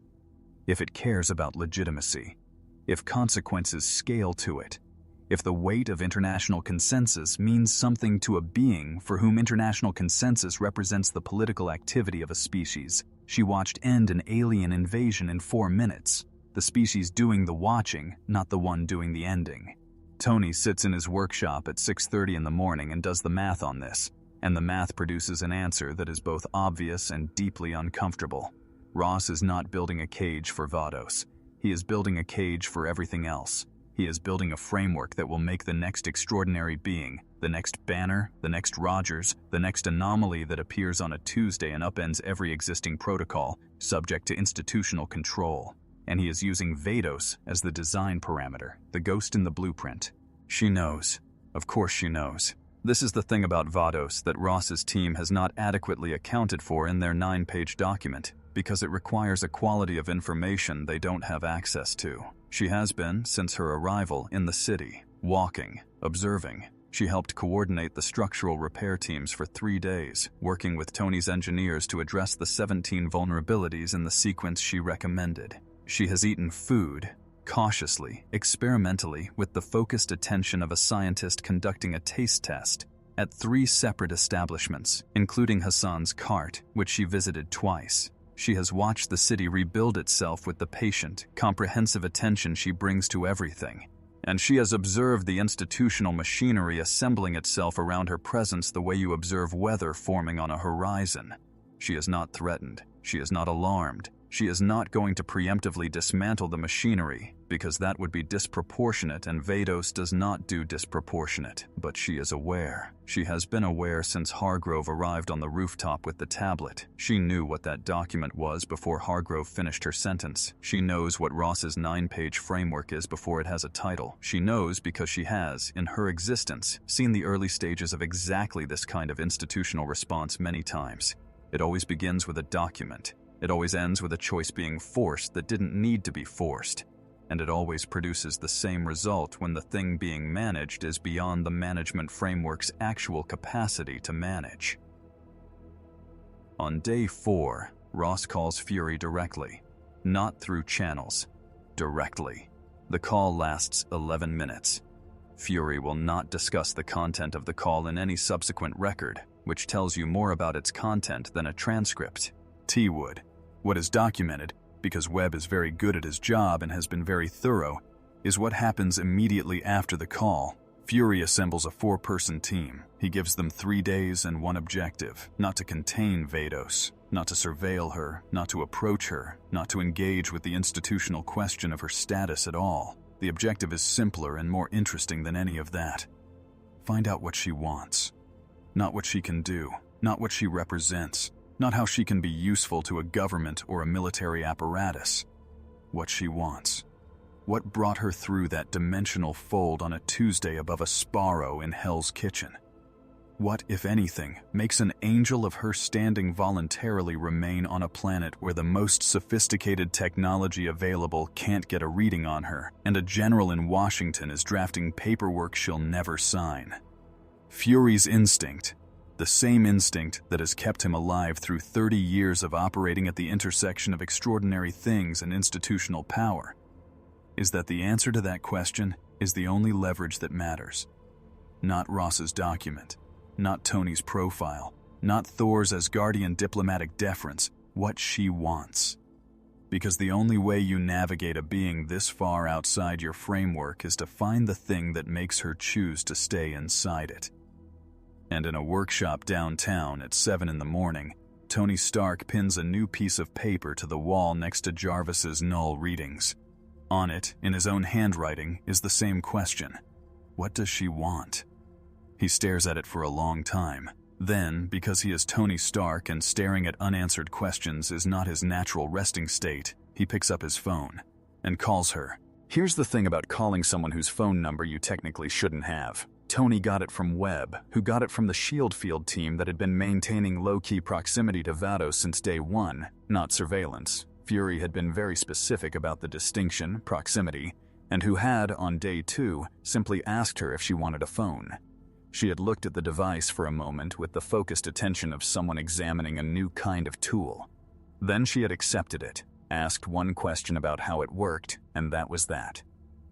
If it cares about legitimacy. If consequences scale to it. If the weight of international consensus means something to a being for whom international consensus represents the political activity of a species. She watched end an alien invasion in 4 minutes. The species doing the watching, not the one doing the ending. Tony sits in his workshop at 6:30 in the morning and does the math on this, and the math produces an answer that is both obvious and deeply uncomfortable. Ross is not building a cage for Vados. He is building a cage for everything else. He is building a framework that will make the next extraordinary being, the next Banner, the next Rogers, the next anomaly that appears on a Tuesday and upends every existing protocol, subject to institutional control. And he is using Vados as the design parameter, the ghost in the blueprint. She knows. Of course she knows. This is the thing about Vados that Ross's team has not adequately accounted for in their 9-page document, because it requires a quality of information they don't have access to. She has been, since her arrival, in the city, walking, observing. She helped coordinate the structural repair teams for 3 days, working with Tony's engineers to address the 17 vulnerabilities in the sequence she recommended. She has eaten food, cautiously, experimentally, with the focused attention of a scientist conducting a taste test at 3 separate establishments, including Hassan's cart, which she visited twice. She has watched the city rebuild itself with the patient, comprehensive attention she brings to everything. And she has observed the institutional machinery assembling itself around her presence the way you observe weather forming on a horizon. She is not threatened. She is not alarmed. She is not going to preemptively dismantle the machinery, because that would be disproportionate, and Vados does not do disproportionate. But she is aware. She has been aware since Hargrove arrived on the rooftop with the tablet. She knew what that document was before Hargrove finished her sentence. She knows what Ross's 9-page framework is before it has a title. She knows because she has, in her existence, seen the early stages of exactly this kind of institutional response many times. It always begins with a document. It always ends with a choice being forced that didn't need to be forced. And it always produces the same result when the thing being managed is beyond the management framework's actual capacity to manage. On day 4, Ross calls Fury directly, not through channels, directly. The call lasts 11 minutes. Fury will not discuss the content of the call in any subsequent record, which tells you more about its content than a transcript. T would. What is documented, because Webb is very good at his job and has been very thorough, is what happens immediately after the call. Fury assembles a 4-person team. He gives them 3 days and 1 objective: not to contain Vados, not to surveil her, not to approach her, not to engage with the institutional question of her status at all. The objective is simpler and more interesting than any of that. Find out what she wants. Not what she can do, not what she represents, not how she can be useful to a government or a military apparatus. What she wants. What brought her through that dimensional fold on a Tuesday above a Sparrow in Hell's Kitchen? What, if anything, makes an angel of her standing voluntarily remain on a planet where the most sophisticated technology available can't get a reading on her, and a general in Washington is drafting paperwork she'll never sign? Fury's instinct, the same instinct that has kept him alive through 30 years of operating at the intersection of extraordinary things and institutional power, is that the answer to that question is the only leverage that matters. Not Ross's document, not Tony's profile, not Thor's Asgardian diplomatic deference, what she wants. Because the only way you navigate a being this far outside your framework is to find the thing that makes her choose to stay inside it. And in a workshop downtown at 7 in the morning, Tony Stark pins a new piece of paper to the wall next to Jarvis's null readings. On it, in his own handwriting, is the same question. What does she want? He stares at it for a long time, Then, because he is Tony Stark and staring at unanswered questions is not his natural resting state, he picks up his phone and calls her. Here's the thing about calling someone whose phone number you technically shouldn't have. Tony got it from Webb, who got it from the Shield Field team that had been maintaining low-key proximity to Vados since day one, not surveillance. Fury had been very specific about the distinction, proximity, and who had, on day 2, simply asked her if she wanted a phone. She had looked at the device for a moment with the focused attention of someone examining a new kind of tool. Then she had accepted it, asked one question about how it worked, and that was that.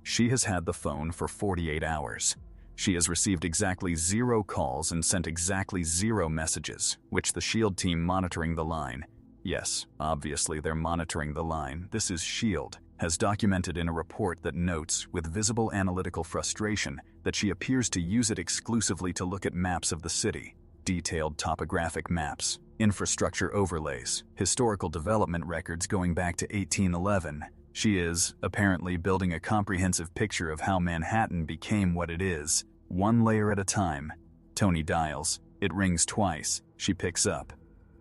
She has had the phone for 48 hours. She has received exactly 0 calls and sent exactly 0 messages, which the SHIELD team monitoring the line, yes, obviously they're monitoring the line, this is SHIELD, has documented in a report that notes, with visible analytical frustration, that she appears to use it exclusively to look at maps of the city, detailed topographic maps, infrastructure overlays, historical development records going back to 1811. She is, apparently, building a comprehensive picture of how Manhattan became what it is, one layer at a time. Tony dials. It rings twice. She picks up.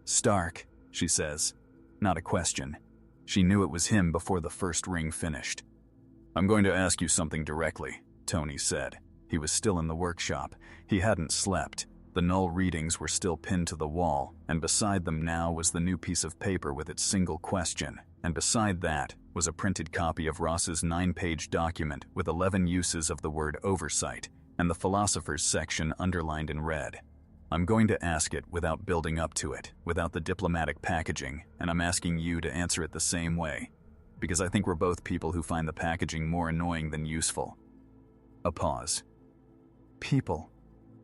"Stark," she says. Not a question. She knew it was him before the first ring finished. "I'm going to ask you something directly," Tony said. He was still in the workshop. He hadn't slept. The null readings were still pinned to the wall, and beside them now was the new piece of paper with its single question, and beside that was a printed copy of Ross's 9-page document with 11 uses of the word oversight, and the philosophers section underlined in red. "I'm going to ask it without building up to it, without the diplomatic packaging, and I'm asking you to answer it the same way, because I think we're both people who find the packaging more annoying than useful." A pause. "People,"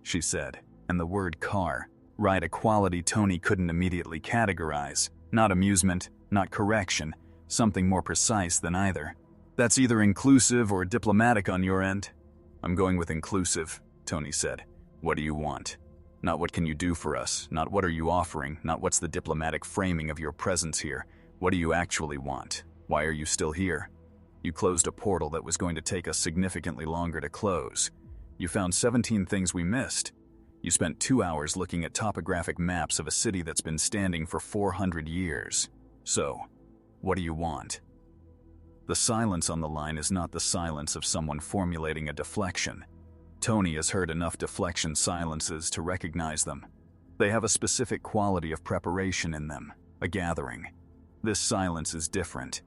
she said, and the word car, right, a quality Tony couldn't immediately categorize. Not amusement, not correction, something more precise than either. "That's either inclusive or diplomatic on your end." "I'm going with inclusive," Tony said. "What do you want? Not what can you do for us, not what are you offering, not what's the diplomatic framing of your presence here. What do you actually want? Why are you still here? You closed a portal that was going to take us significantly longer to close. You found 17 things we missed. You spent 2 hours looking at topographic maps of a city that's been standing for 400 years. So, what do you want?" The silence on the line is not the silence of someone formulating a deflection. Tony has heard enough deflection silences to recognize them. They have a specific quality of preparation in them, a gathering. This silence is different.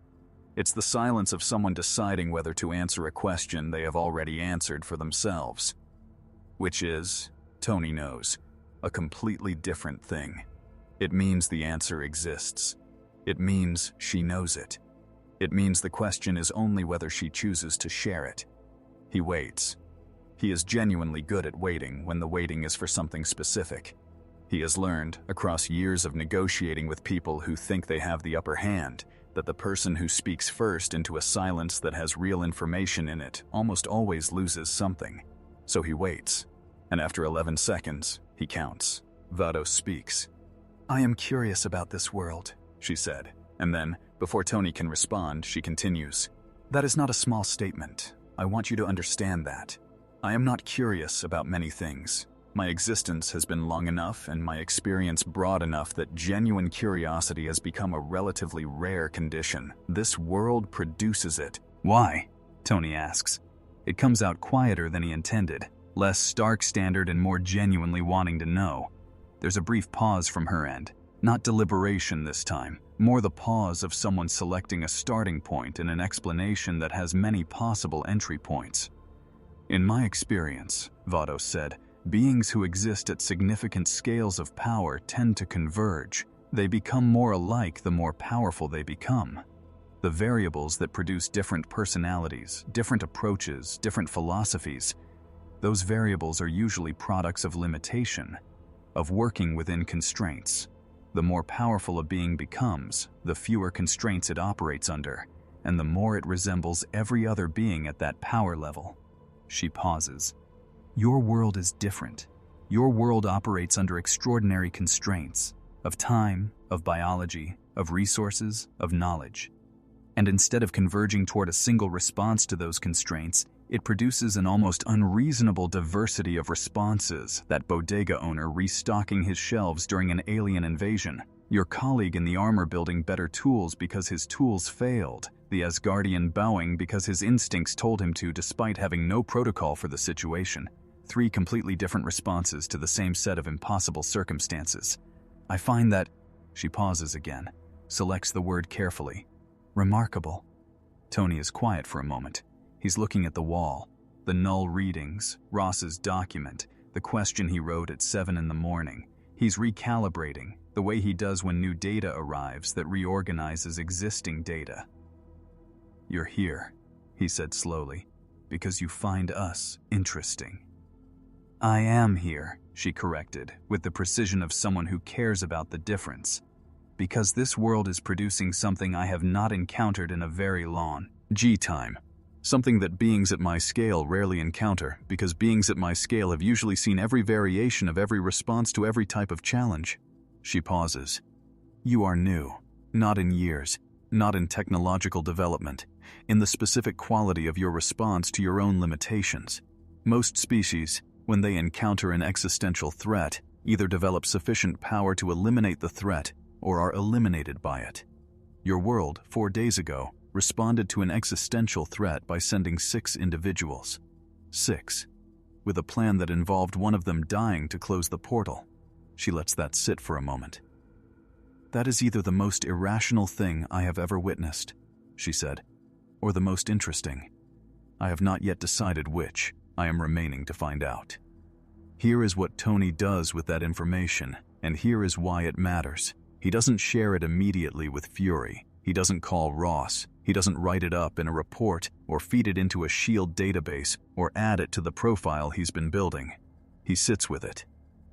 It's the silence of someone deciding whether to answer a question they have already answered for themselves. Which is, Tony knows, a completely different thing. It means the answer exists. It means she knows it. It means the question is only whether she chooses to share it. He waits. He is genuinely good at waiting when the waiting is for something specific. He has learned, across years of negotiating with people who think they have the upper hand, that the person who speaks first into a silence that has real information in it almost always loses something. So he waits. And after 11 seconds, he counts. Vados speaks. "I am curious about this world," she said. And then, before Tony can respond, she continues. "That is not a small statement. I want you to understand that. I am not curious about many things. My existence has been long enough and my experience broad enough that genuine curiosity has become a relatively rare condition. This world produces it." "Why?" Tony asks. It comes out quieter than he intended, less Stark standard and more genuinely wanting to know. There's a brief pause from her end. Not deliberation this time, more the pause of someone selecting a starting point in an explanation that has many possible entry points. "In my experience," Vados said, "beings who exist at significant scales of power tend to converge. They become more alike the more powerful they become. The variables that produce different personalities, different approaches, different philosophies, those variables are usually products of limitation, of working within constraints. The more powerful a being becomes, the fewer constraints it operates under, and the more it resembles every other being at that power level." She pauses. "Your world is different. Your world operates under extraordinary constraints, of time, of biology, of resources, of knowledge. And instead of converging toward a single response to those constraints, It produces an almost unreasonable diversity of responses, that bodega owner restocking his shelves during an alien invasion, your colleague in the armor building better tools because his tools failed, the Asgardian bowing because his instincts told him to despite having no protocol for the situation. 3 completely different responses to the same set of impossible circumstances. I find that, she pauses again, selects the word carefully, remarkable. Tony is quiet for a moment. He's looking at the wall, the null readings, Ross's document, the question he wrote at 7 in the morning. He's recalibrating, the way he does when new data arrives that reorganizes existing data. You're here, he said slowly, because you find us interesting. I am here, she corrected, with the precision of someone who cares about the difference. Because this world is producing something I have not encountered in a very long time. Something that beings at my scale rarely encounter, because beings at my scale have usually seen every variation of every response to every type of challenge. She pauses. You are new, not in years, not in technological development, in the specific quality of your response to your own limitations. Most species, when they encounter an existential threat, either develop sufficient power to eliminate the threat or are eliminated by it. Your world, 4 days ago, responded to an existential threat by sending 6 individuals. 6. With a plan that involved one of them dying to close the portal. She lets that sit for a moment. That is either the most irrational thing I have ever witnessed, she said, or the most interesting. I have not yet decided which. I am remaining to find out. Here is what Tony does with that information, and here is why it matters. He doesn't share it immediately with Fury. He doesn't call Ross. He doesn't write it up in a report or feed it into a SHIELD database or add it to the profile he's been building. He sits with it.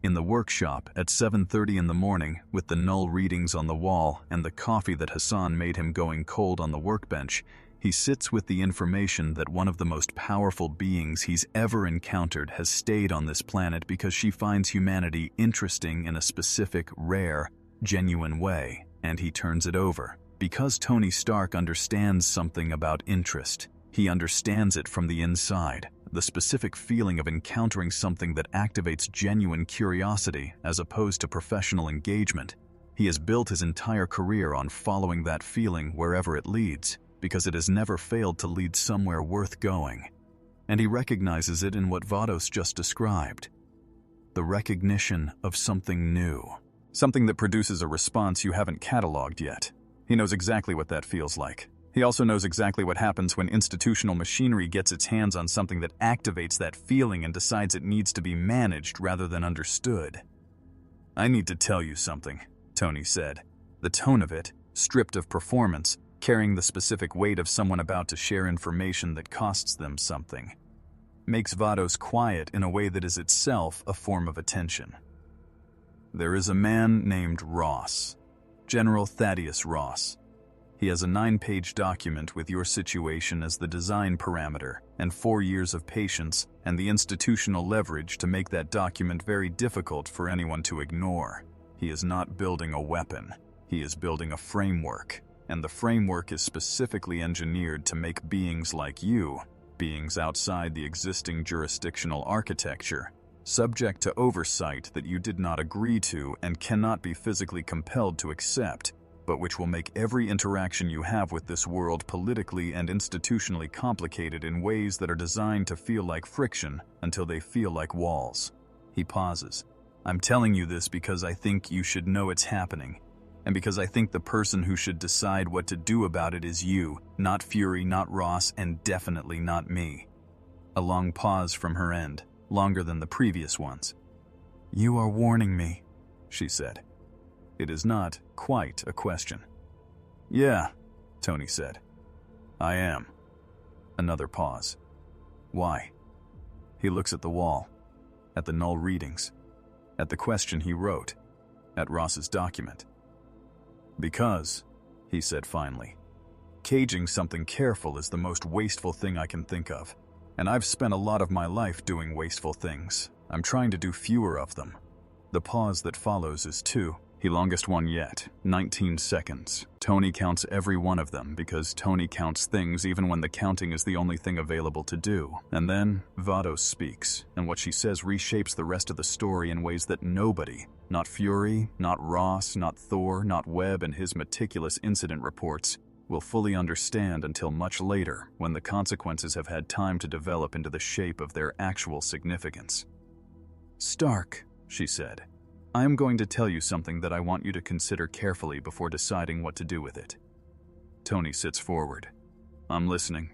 In the workshop at 7:30 in the morning, with the null readings on the wall and the coffee that Hassan made him going cold on the workbench, he sits with the information that one of the most powerful beings he's ever encountered has stayed on this planet because she finds humanity interesting in a specific, rare, genuine way, and he turns it over. Because Tony Stark understands something about interest, he understands it from the inside, the specific feeling of encountering something that activates genuine curiosity as opposed to professional engagement. He has built his entire career on following that feeling wherever it leads, because it has never failed to lead somewhere worth going. And he recognizes it in what Vados just described. The recognition of something new. Something that produces a response you haven't cataloged yet. He knows exactly what that feels like. He also knows exactly what happens when institutional machinery gets its hands on something that activates that feeling and decides it needs to be managed rather than understood. I need to tell you something, Tony said. The tone of it, stripped of performance, carrying the specific weight of someone about to share information that costs them something, makes Vados quiet in a way that is itself a form of attention. There is a man named Ross, General Thaddeus Ross. He has a 9-page document with your situation as the design parameter and 4 years of patience and the institutional leverage to make that document very difficult for anyone to ignore. He is not building a weapon. He is building a framework, and the framework is specifically engineered to make beings like you, beings outside the existing jurisdictional architecture, subject to oversight that you did not agree to and cannot be physically compelled to accept, but which will make every interaction you have with this world politically and institutionally complicated in ways that are designed to feel like friction until they feel like walls. He pauses. I'm telling you this because I think you should know it's happening, and because I think the person who should decide what to do about it is you, not Fury, not Ross, and definitely not me. A long pause from her end, longer than the previous ones. You are warning me, she said. It is not quite a question. Yeah, Tony said. I am. Another pause. Why? He looks at the wall, at the null readings, at the question he wrote, at Ross's document. Because, he said finally, caging something careful is the most wasteful thing I can think of, and I've spent a lot of my life doing wasteful things. I'm trying to do fewer of them. The pause that follows is 2, He longest one yet, 19 seconds. Tony counts every one of them because Tony counts things even when the counting is the only thing available to do. And then Vados speaks, and what she says reshapes the rest of the story in ways that nobody, not Fury, not Ross, not Thor, not Webb and his meticulous incident reports, will fully understand until much later when the consequences have had time to develop into the shape of their actual significance. "Stark," she said, "I am going to tell you something that I want you to consider carefully before deciding what to do with it." Tony sits forward. "I'm listening."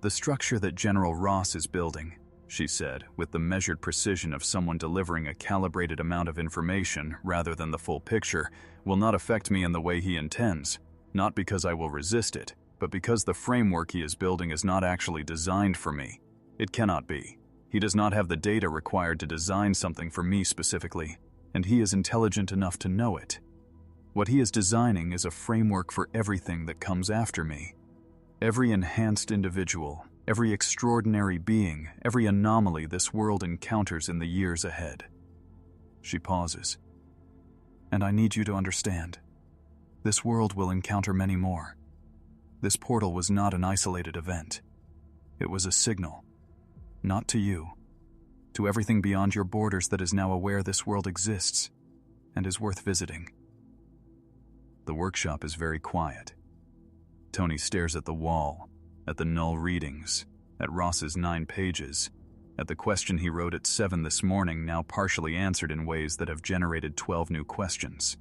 "The structure that General Ross is building," she said, with the measured precision of someone delivering a calibrated amount of information rather than the full picture, "will not affect me in the way he intends, not because I will resist it, but because the framework he is building is not actually designed for me. It cannot be. He does not have the data required to design something for me specifically, and he is intelligent enough to know it. What he is designing is a framework for everything that comes after me. Every enhanced individual, every extraordinary being, every anomaly this world encounters in the years ahead." She pauses. "And I need you to understand. This world will encounter many more. This portal was not an isolated event. It was a signal. Not to you, to everything beyond your borders that is now aware this world exists and is worth visiting." The workshop is very quiet. Tony stares at the wall, at the null readings, at Ross's 9 pages, at the question he wrote at 7 this morning now partially answered in ways that have generated 12 new questions.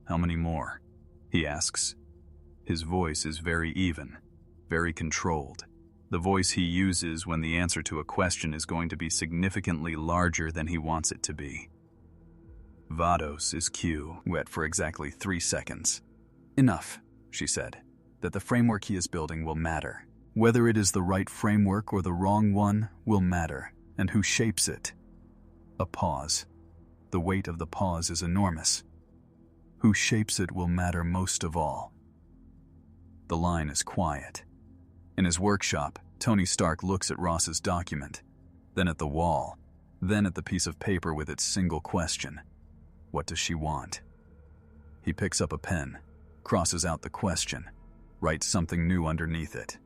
"How many more?" he asks. His voice is very even, very controlled. The voice he uses when the answer to a question is going to be significantly larger than he wants it to be. Vados is wet for exactly 3 seconds. "Enough," she said, "that the framework he is building will matter. Whether it is the right framework or the wrong one will matter, and who shapes it." A pause. The weight of the pause is enormous. Who shapes it will matter most of all. The line is quiet. In his workshop, Tony Stark looks at Ross's document, then at the wall, then at the piece of paper with its single question. What does she want? He picks up a pen, crosses out the question, writes something new underneath it.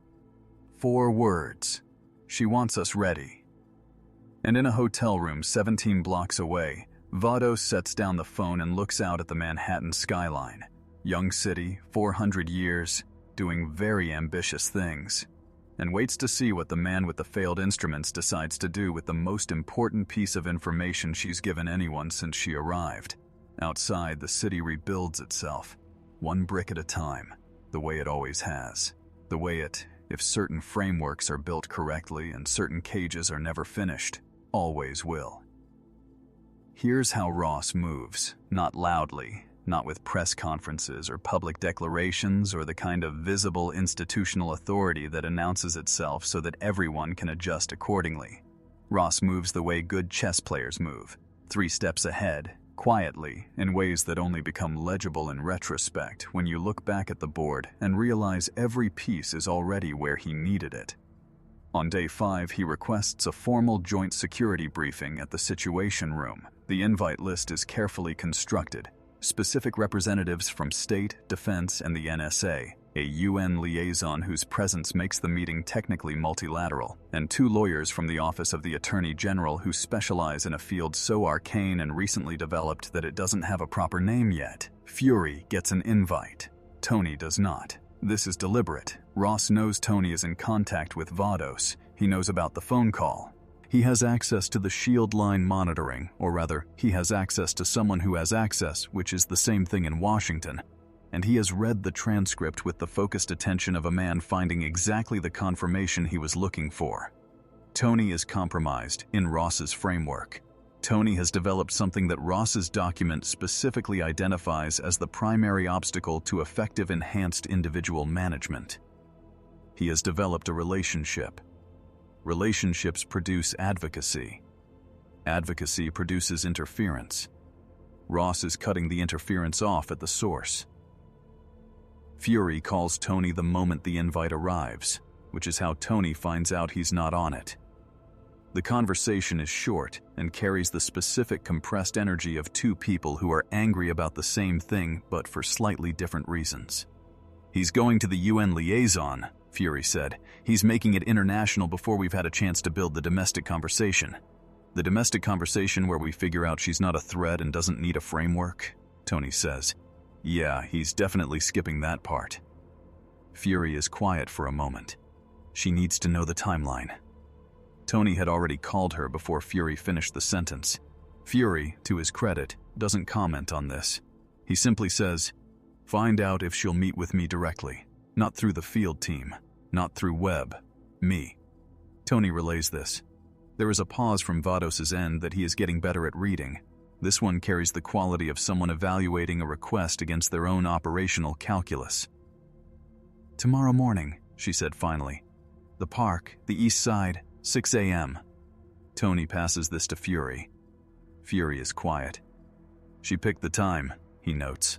4 words. She wants us ready. And in a hotel room 17 blocks away, Vados sets down the phone and looks out at the Manhattan skyline. Young city, 400 years, doing very ambitious things, and waits to see what the man with the failed instruments decides to do with the most important piece of information she's given anyone since she arrived. Outside, the city rebuilds itself, one brick at a time, the way it always has. The way it, if certain frameworks are built correctly and certain cages are never finished, always will. Here's how Ross moves, not loudly, not with press conferences or public declarations or the kind of visible institutional authority that announces itself so that everyone can adjust accordingly. Ross moves the way good chess players move, 3 steps ahead, quietly, in ways that only become legible in retrospect when you look back at the board and realize every piece is already where he needed it. On day 5, he requests a formal joint security briefing at the Situation Room. The invite list is carefully constructed. Specific representatives from state, defense, and the NSA, a UN liaison whose presence makes the meeting technically multilateral, and 2 lawyers from the Office of the Attorney General who specialize in a field so arcane and recently developed that it doesn't have a proper name yet. Fury gets an invite. Tony does not. This is deliberate. Ross knows Tony is in contact with Vados. He knows about the phone call. He has access to the shield line monitoring, or rather, he has access to someone who has access, which is the same thing in Washington. And he has read the transcript with the focused attention of a man finding exactly the confirmation he was looking for. Tony is compromised in Ross's framework. Tony has developed something that Ross's document specifically identifies as the primary obstacle to effective enhanced individual management. He has developed a relationship. Relationships produce advocacy. Advocacy produces interference. Ross is cutting the interference off at the source. Fury calls Tony the moment the invite arrives, which is how Tony finds out he's not on it. The conversation is short and carries the specific compressed energy of two people who are angry about the same thing but for slightly different reasons. "He's going to the UN liaison," Fury said. "He's making it international before we've had a chance to build the domestic conversation." "The domestic conversation where we figure out she's not a threat and doesn't need a framework?" Tony says. "Yeah, he's definitely skipping that part." Fury is quiet for a moment. She needs to know the timeline. Tony had already called her before Fury finished the sentence. Fury, to his credit, doesn't comment on this. He simply says, "Find out if she'll meet with me directly. Not through the field team. Not through Webb. Me." Tony relays this. There is a pause from Vados' end that he is getting better at reading. This one carries the quality of someone evaluating a request against their own operational calculus. "Tomorrow morning," she said finally. "The park, the east side, 6 a.m. Tony passes this to Fury. Fury is quiet. "She picked the time," he notes.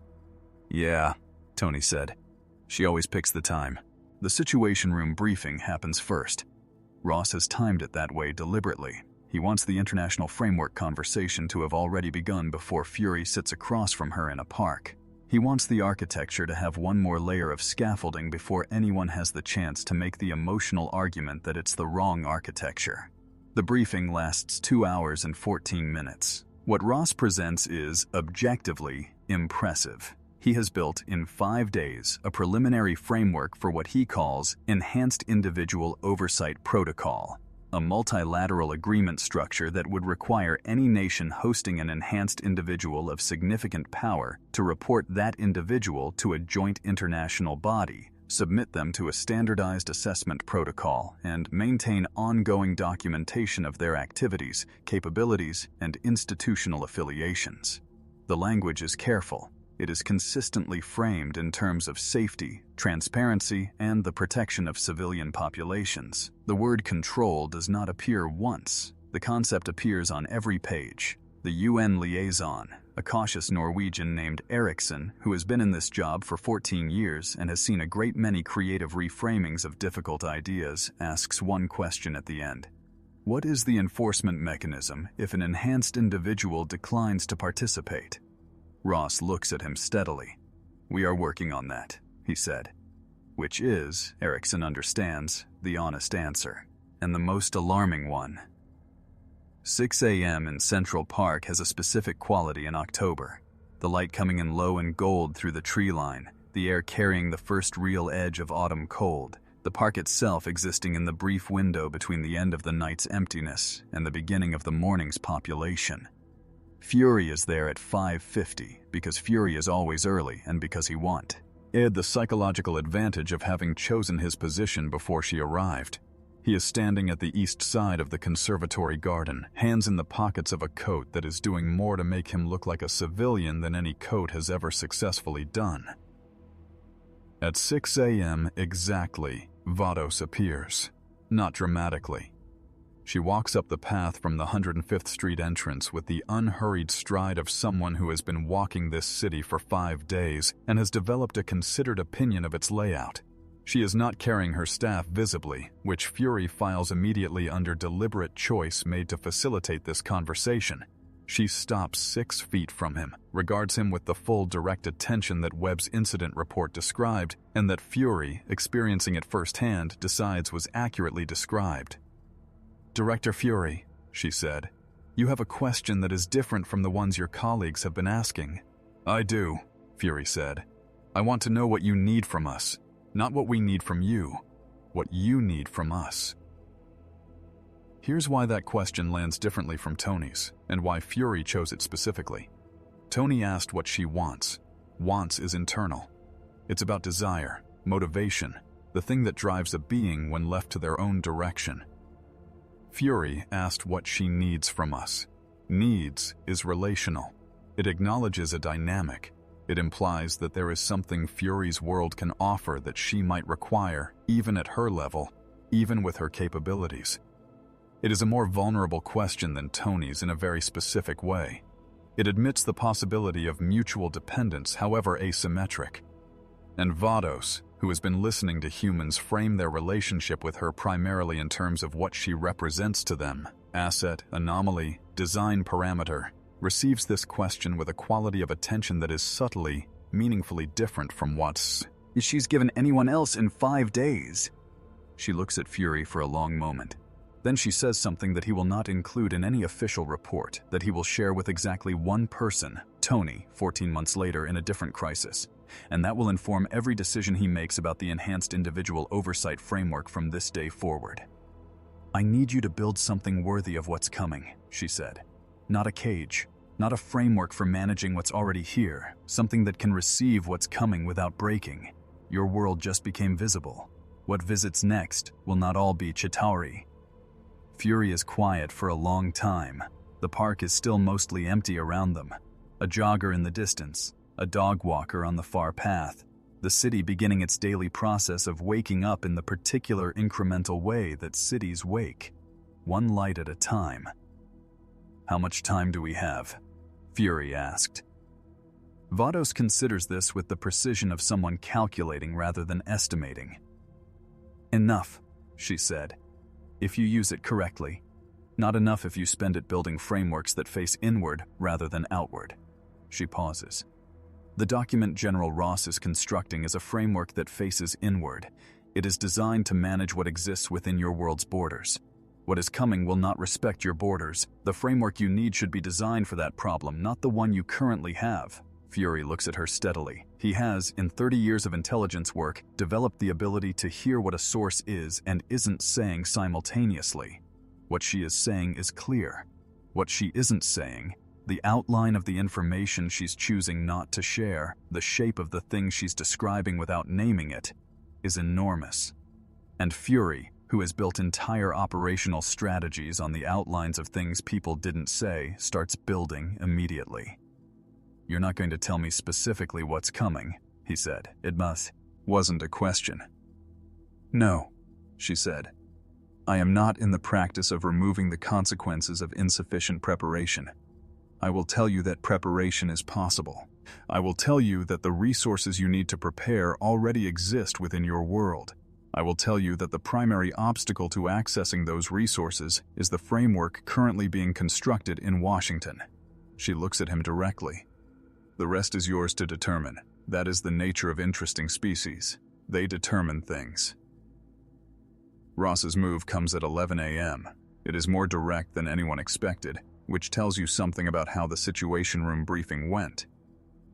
"Yeah," Tony said. "She always picks the time. The Situation Room briefing happens first. Ross has timed it that way deliberately. He wants the international framework conversation to have already begun before Fury sits across from her in a park. He wants the architecture to have one more layer of scaffolding before anyone has the chance to make the emotional argument that it's the wrong architecture." The briefing lasts 2 hours and 14 minutes. What Ross presents is, objectively, impressive. He has built, in 5 days, a preliminary framework for what he calls Enhanced Individual Oversight Protocol, a multilateral agreement structure that would require any nation hosting an enhanced individual of significant power to report that individual to a joint international body, submit them to a standardized assessment protocol, and maintain ongoing documentation of their activities, capabilities, and institutional affiliations. The language is careful. It is consistently framed in terms of safety, transparency, and the protection of civilian populations. The word control does not appear once. The concept appears on every page. The UN liaison, a cautious Norwegian named Eriksson, who has been in this job for 14 years and has seen a great many creative reframings of difficult ideas, asks one question at the end. What is the enforcement mechanism if an enhanced individual declines to participate? Ross looks at him steadily. "We are working on that," he said. Which is, Eriksson understands, the honest answer, and the most alarming one. 6 a.m. in Central Park has a specific quality in October. The light coming in low and gold through the tree line, the air carrying the first real edge of autumn cold, the park itself existing in the brief window between the end of the night's emptiness and the beginning of the morning's population. Fury is there at 5:50 because Fury is always early and because he want. Add the psychological advantage of having chosen his position before she arrived. He is standing at the east side of the conservatory garden, hands in the pockets of a coat that is doing more to make him look like a civilian than any coat has ever successfully done. At 6 a.m. exactly, Vados appears. Not dramatically. She walks up the path from the 105th Street entrance with the unhurried stride of someone who has been walking this city for 5 days and has developed a considered opinion of its layout. She is not carrying her staff visibly, which Fury files immediately under deliberate choice made to facilitate this conversation. She stops 6 feet from him, regards him with the full direct attention that Webb's incident report described, and that Fury, experiencing it firsthand, decides was accurately described. "Director Fury," she said, "you have a question that is different from the ones your colleagues have been asking." "I do," Fury said. "I want to know what you need from us. Not what we need from you. What you need from us." Here's why that question lands differently from Tony's, and why Fury chose it specifically. Tony asked what she wants. Wants is internal. It's about desire, motivation, the thing that drives a being when left to their own direction. Fury asked what she needs from us. Needs is relational. It acknowledges a dynamic. It implies that there is something Fury's world can offer that she might require, even at her level, even with her capabilities. It is a more vulnerable question than Tony's in a very specific way. It admits the possibility of mutual dependence, however asymmetric. And Vados, who has been listening to humans frame their relationship with her primarily in terms of what she represents to them, asset, anomaly, design parameter, receives this question with a quality of attention that is subtly, meaningfully different from what's she's given anyone else in 5 days. She looks at Fury for a long moment. Then she says something that he will not include in any official report, that he will share with exactly one person, Tony, 14 months later in a different crisis. And that will inform every decision he makes about the enhanced individual oversight framework from this day forward. I need you to build something worthy of what's coming, she said. Not a cage, not a framework for managing what's already here, something that can receive what's coming without breaking. Your world just became visible. What visits next will not all be Chitauri. Fury is quiet for a long time. The park is still mostly empty around them. A jogger in the distance, a dog walker on the far path, the city beginning its daily process of waking up in the particular incremental way that cities wake, one light at a time. How much time do we have? Fury asked. Vados considers this with the precision of someone calculating rather than estimating. Enough, she said, if you use it correctly. Not enough if you spend it building frameworks that face inward rather than outward. She pauses. The document General Ross is constructing is a framework that faces inward. It is designed to manage what exists within your world's borders. What is coming will not respect your borders. The framework you need should be designed for that problem, not the one you currently have. Fury looks at her steadily. He has, in 30 years of intelligence work, developed the ability to hear what a source is and isn't saying simultaneously. What she is saying is clear. What she isn't saying, the outline of the information she's choosing not to share, the shape of the thing she's describing without naming it, is enormous. And Fury, who has built entire operational strategies on the outlines of things people didn't say, starts building immediately. You're not going to tell me specifically what's coming, he said. It wasn't a question. No, she said. I am not in the practice of removing the consequences of insufficient preparation. I will tell you that preparation is possible. I will tell you that the resources you need to prepare already exist within your world. I will tell you that the primary obstacle to accessing those resources is the framework currently being constructed in Washington. She looks at him directly. The rest is yours to determine. That is the nature of interesting species. They determine things. Ross's move comes at 11 a.m. It is more direct than anyone expected, which tells you something about how the Situation Room briefing went.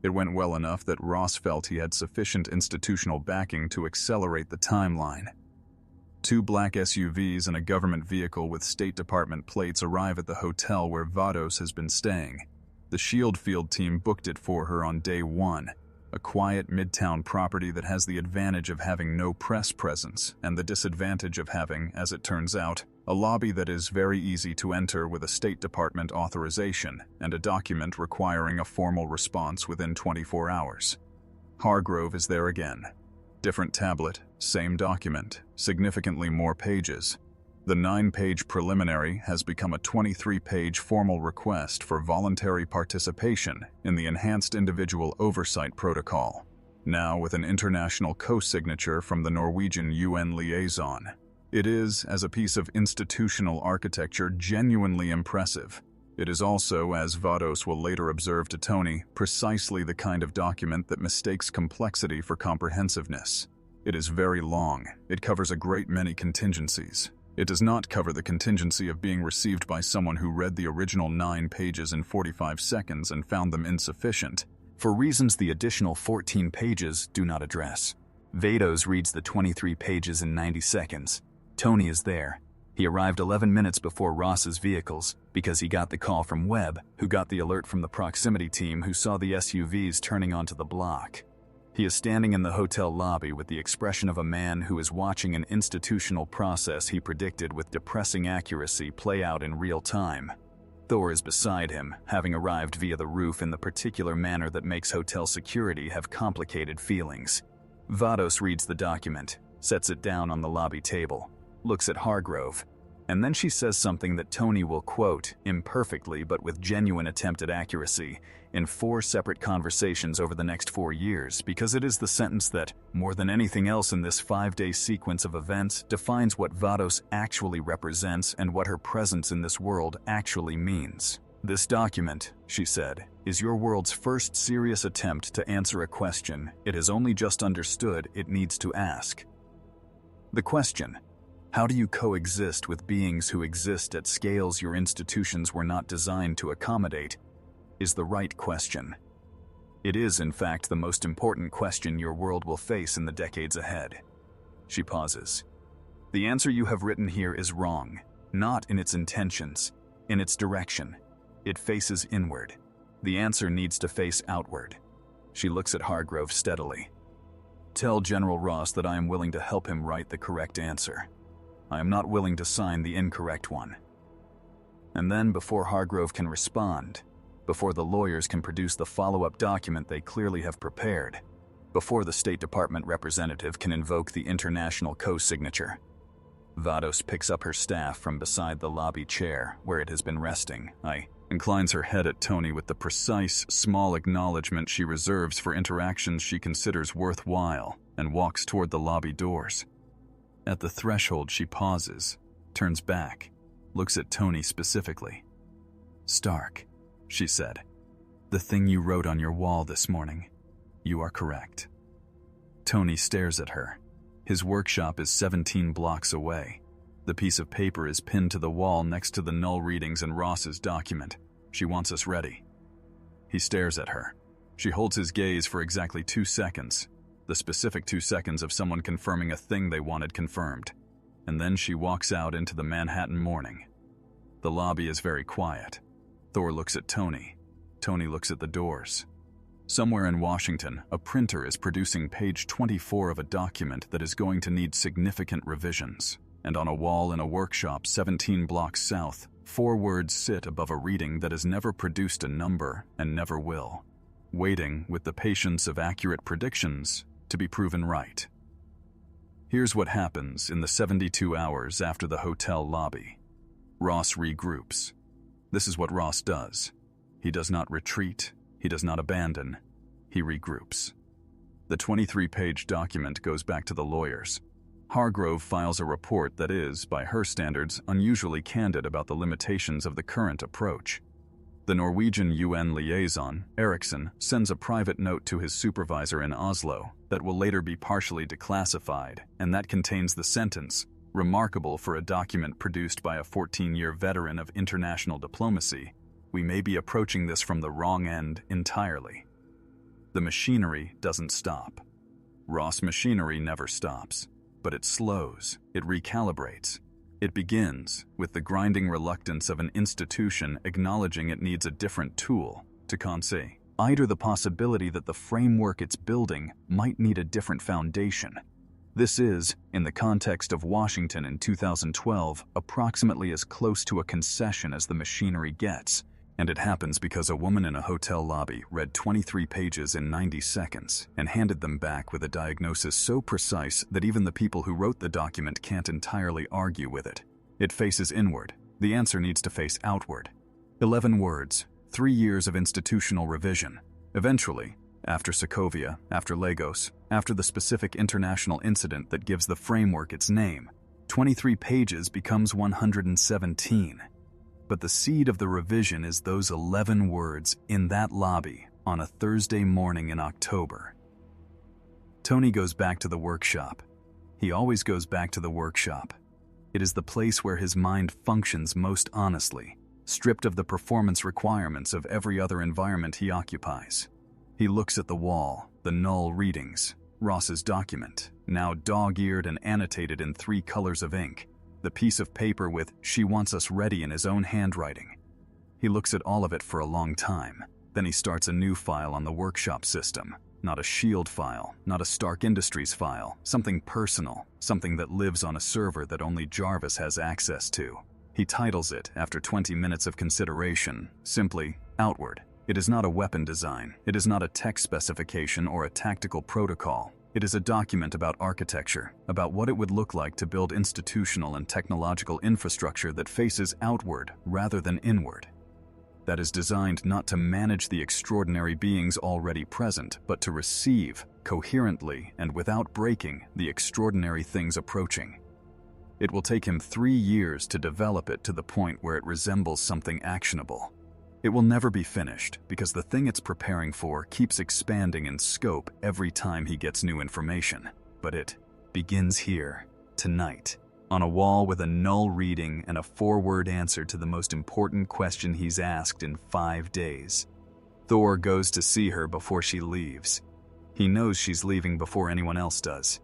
It went well enough that Ross felt he had sufficient institutional backing to accelerate the timeline. 2 black SUVs and a government vehicle with State Department plates arrive at the hotel where Vados has been staying. The Shield Field team booked it for her on day 1, a quiet midtown property that has the advantage of having no press presence and the disadvantage of having, as it turns out, a lobby that is very easy to enter with a State Department authorization and a document requiring a formal response within 24 hours. Hargrove is there again. Different tablet, same document, significantly more pages. The 9-page preliminary has become a 23-page formal request for voluntary participation in the Enhanced Individual Oversight Protocol, now with an international co-signature from the Norwegian UN liaison. It is, as a piece of institutional architecture, genuinely impressive. It is also, as Vados will later observe to Tony, precisely the kind of document that mistakes complexity for comprehensiveness. It is very long. It covers a great many contingencies. It does not cover the contingency of being received by someone who read the original 9 pages in 45 seconds and found them insufficient, for reasons the additional 14 pages do not address. Vados reads the 23 pages in 90 seconds. Tony is there. He arrived 11 minutes before Ross's vehicles because he got the call from Webb, who got the alert from the proximity team who saw the SUVs turning onto the block. He is standing in the hotel lobby with the expression of a man who is watching an institutional process he predicted with depressing accuracy play out in real time. Thor is beside him, having arrived via the roof in the particular manner that makes hotel security have complicated feelings. Vados reads the document, sets it down on the lobby table, looks at Hargrove, And then she says something that Tony will quote, imperfectly but with genuine attempt at accuracy, in 4 separate conversations over the next 4 years, because it is the sentence that, more than anything else in this 5-day sequence of events, defines what Vados actually represents and what her presence in this world actually means. This document, she said, is your world's first serious attempt to answer a question it has only just understood it needs to ask. The question, how do you coexist with beings who exist at scales your institutions were not designed to accommodate, is the right question. It is, in fact, the most important question your world will face in the decades ahead. She pauses. The answer you have written here is wrong, not in its intentions, in its direction. It faces inward. The answer needs to face outward. She looks at Hargrove steadily. Tell General Ross that I am willing to help him write the correct answer. I am not willing to sign the incorrect one. And then, before Hargrove can respond, before the lawyers can produce the follow-up document they clearly have prepared, before the State Department representative can invoke the international co-signature, Vados picks up her staff from beside the lobby chair where it has been resting. Inclines her head at Tony with the precise, small acknowledgement she reserves for interactions she considers worthwhile, and walks toward the lobby doors. At the threshold, she pauses, turns back, looks at Tony specifically. Stark, she said, the thing you wrote on your wall this morning. You are correct. Tony stares at her. His workshop is 17 blocks away. The piece of paper is pinned to the wall next to the null readings and Ross's document. She wants us ready. He stares at her. She holds his gaze for exactly 2 seconds. The specific 2 seconds of someone confirming a thing they wanted confirmed. And then she walks out into the Manhattan morning. The lobby is very quiet. Thor looks at Tony. Tony looks at the doors. Somewhere in Washington, a printer is producing page 24 of a document that is going to need significant revisions. And on a wall in a workshop 17 blocks south, 4 words sit above a reading that has never produced a number and never will, waiting with the patience of accurate predictions to be proven right. Here's what happens in the 72 hours after the hotel lobby. Ross regroups. This is what Ross does. He does not retreat. He does not abandon. He regroups. The 23-page document goes back to the lawyers. Hargrove files a report that is, by her standards, unusually candid about the limitations of the current approach. The Norwegian UN liaison, Eriksson, sends a private note to his supervisor in Oslo that will later be partially declassified, and that contains the sentence, remarkable for a document produced by a 14-year veteran of international diplomacy, we may be approaching this from the wrong end entirely. The machinery doesn't stop. Ross machinery never stops, but it slows, it recalibrates. It begins with the grinding reluctance of an institution acknowledging it needs a different tool to conceal either the possibility that the framework it's building might need a different foundation. This is, in the context of Washington in 2012, approximately as close to a concession as the machinery gets, and it happens because a woman in a hotel lobby read 23 pages in 90 seconds and handed them back with a diagnosis so precise that even the people who wrote the document can't entirely argue with it. It faces inward. The answer needs to face outward. 11 words, 3 years of institutional revision. Eventually, after Sokovia, after Lagos, after the specific international incident that gives the framework its name, 23 pages becomes 117. But the seed of the revision is those 11 words in that lobby on a Thursday morning in October. Tony goes back to the workshop. He always goes back to the workshop. It is the place where his mind functions most honestly, stripped of the performance requirements of every other environment he occupies. He looks at the wall, the null readings, Ross's document, now dog-eared and annotated in 3 colors of ink, the piece of paper with "She wants us ready" in his own handwriting. He looks at all of it for a long time. Then he starts a new file on the workshop system. Not a SHIELD file, not a Stark Industries file, something personal, something that lives on a server that only Jarvis has access to. He titles it, after 20 minutes of consideration, simply Outward. It is not a weapon design. It is not a tech specification or a tactical protocol. It is a document about architecture, about what it would look like to build institutional and technological infrastructure that faces outward rather than inward. That is designed not to manage the extraordinary beings already present, but to receive, coherently and without breaking, the extraordinary things approaching. It will take him 3 years to develop it to the point where it resembles something actionable. It will never be finished because the thing it's preparing for keeps expanding in scope every time he gets new information. But it begins here, tonight, on a wall with a null reading and a 4-word answer to the most important question he's asked in 5 days. Thor goes to see her before she leaves. He knows she's leaving before anyone else does.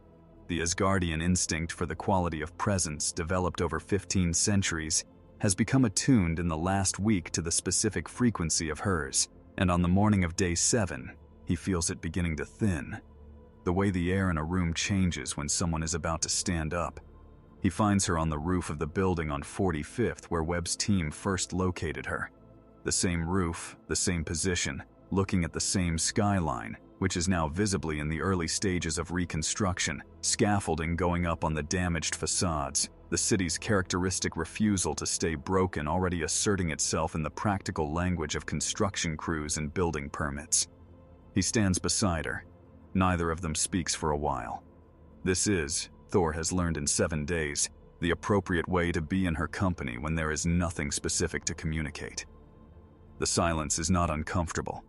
The Asgardian instinct for the quality of presence, developed over 15 centuries, has become attuned in the last week to the specific frequency of hers, and on the morning of day 7, he feels it beginning to thin. The way the air in a room changes when someone is about to stand up. He finds her on the roof of the building on 45th where Webb's team first located her. The same roof, the same position, looking at the same skyline, which is now visibly in the early stages of reconstruction, scaffolding going up on the damaged facades, the city's characteristic refusal to stay broken already asserting itself in the practical language of construction crews and building permits. He stands beside her. Neither of them speaks for a while. This is, Thor has learned in 7 days, the appropriate way to be in her company when there is nothing specific to communicate. The silence is not uncomfortable.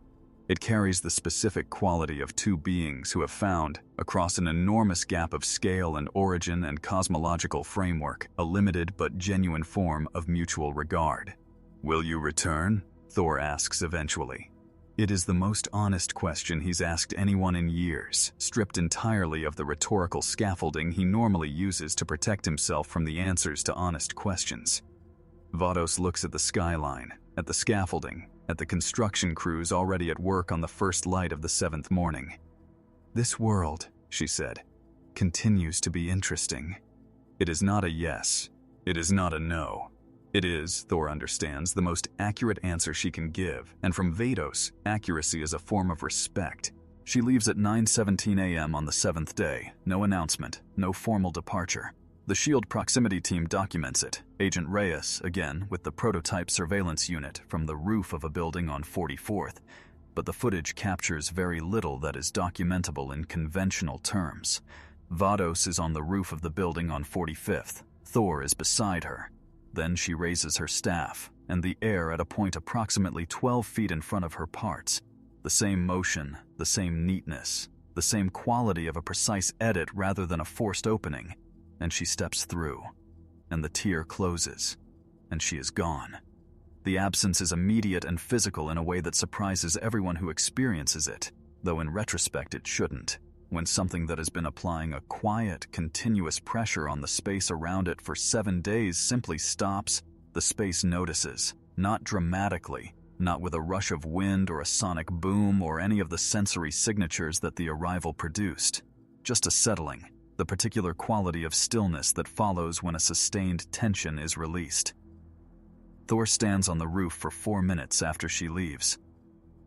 It carries the specific quality of two beings who have found, across an enormous gap of scale and origin and cosmological framework, a limited but genuine form of mutual regard. "Will you return?" Thor asks eventually. It is the most honest question he's asked anyone in years, stripped entirely of the rhetorical scaffolding he normally uses to protect himself from the answers to honest questions. Vados looks at the skyline, at the scaffolding, at the construction crews already at work on the first light of the 7th morning. "This world," she said, "continues to be interesting." It is not a yes. It is not a no. It is, Thor understands, the most accurate answer she can give, and from Vados, accuracy is a form of respect. She leaves at 9:17 a.m. on the 7th day, no announcement, no formal departure. The SHIELD proximity team documents it, Agent Reyes, again, with the prototype surveillance unit from the roof of a building on 44th, but the footage captures very little that is documentable in conventional terms. Vados is on the roof of the building on 45th. Thor is beside her. Then she raises her staff, and the air at a point approximately 12 feet in front of her parts. The same motion, the same neatness, the same quality of a precise edit rather than a forced opening. And she steps through, and the tier closes, and she is gone. The absence is immediate and physical in a way that surprises everyone who experiences it, though in retrospect it shouldn't. When something that has been applying a quiet, continuous pressure on the space around it for 7 days simply stops, the space notices, not dramatically, not with a rush of wind or a sonic boom or any of the sensory signatures that the arrival produced, just a settling. The particular quality of stillness that follows when a sustained tension is released. Thor stands on the roof for 4 minutes after she leaves.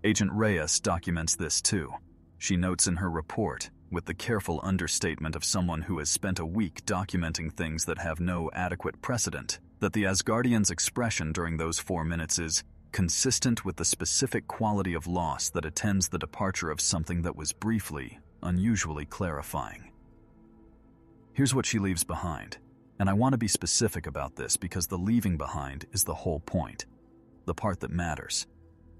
Agent Reyes documents this too. She notes in her report, with the careful understatement of someone who has spent a week documenting things that have no adequate precedent, that the Asgardian's expression during those 4 minutes is consistent with the specific quality of loss that attends the departure of something that was briefly, unusually clarifying. Here's what she leaves behind, and I want to be specific about this because the leaving behind is the whole point, the part that matters.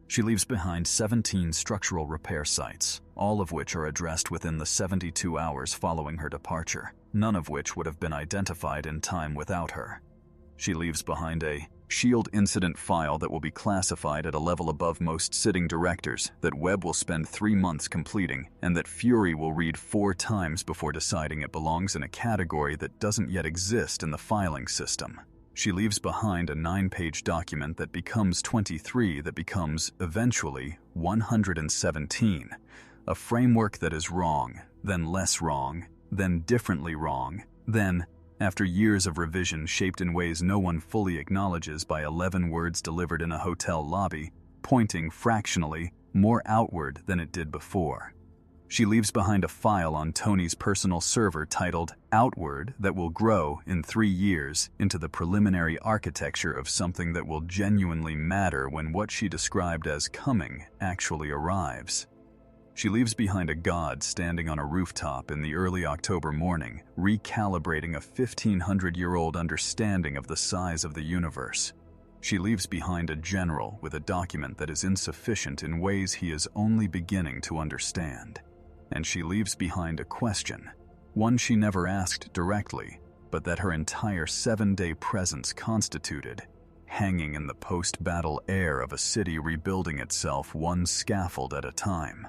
She leaves behind 17 structural repair sites, all of which are addressed within the 72 hours following her departure, none of which would have been identified in time without her. She leaves behind a SHIELD incident file that will be classified at a level above most sitting directors, that Webb will spend 3 months completing, and that Fury will read 4 times before deciding it belongs in a category that doesn't yet exist in the filing system. She leaves behind a 9-page document that becomes 23, that becomes, eventually, 117. A framework that is wrong, then less wrong, then differently wrong, then, after years of revision shaped in ways no one fully acknowledges by 11 words delivered in a hotel lobby, pointing fractionally more outward than it did before. She leaves behind a file on Tony's personal server titled Outward that will grow in 3 years into the preliminary architecture of something that will genuinely matter when what she described as coming actually arrives. She leaves behind a god standing on a rooftop in the early October morning, recalibrating a 1,500-year-old understanding of the size of the universe. She leaves behind a general with a document that is insufficient in ways he is only beginning to understand. And she leaves behind a question, one she never asked directly, but that her entire 7-day presence constituted, hanging in the post-battle air of a city rebuilding itself one scaffold at a time.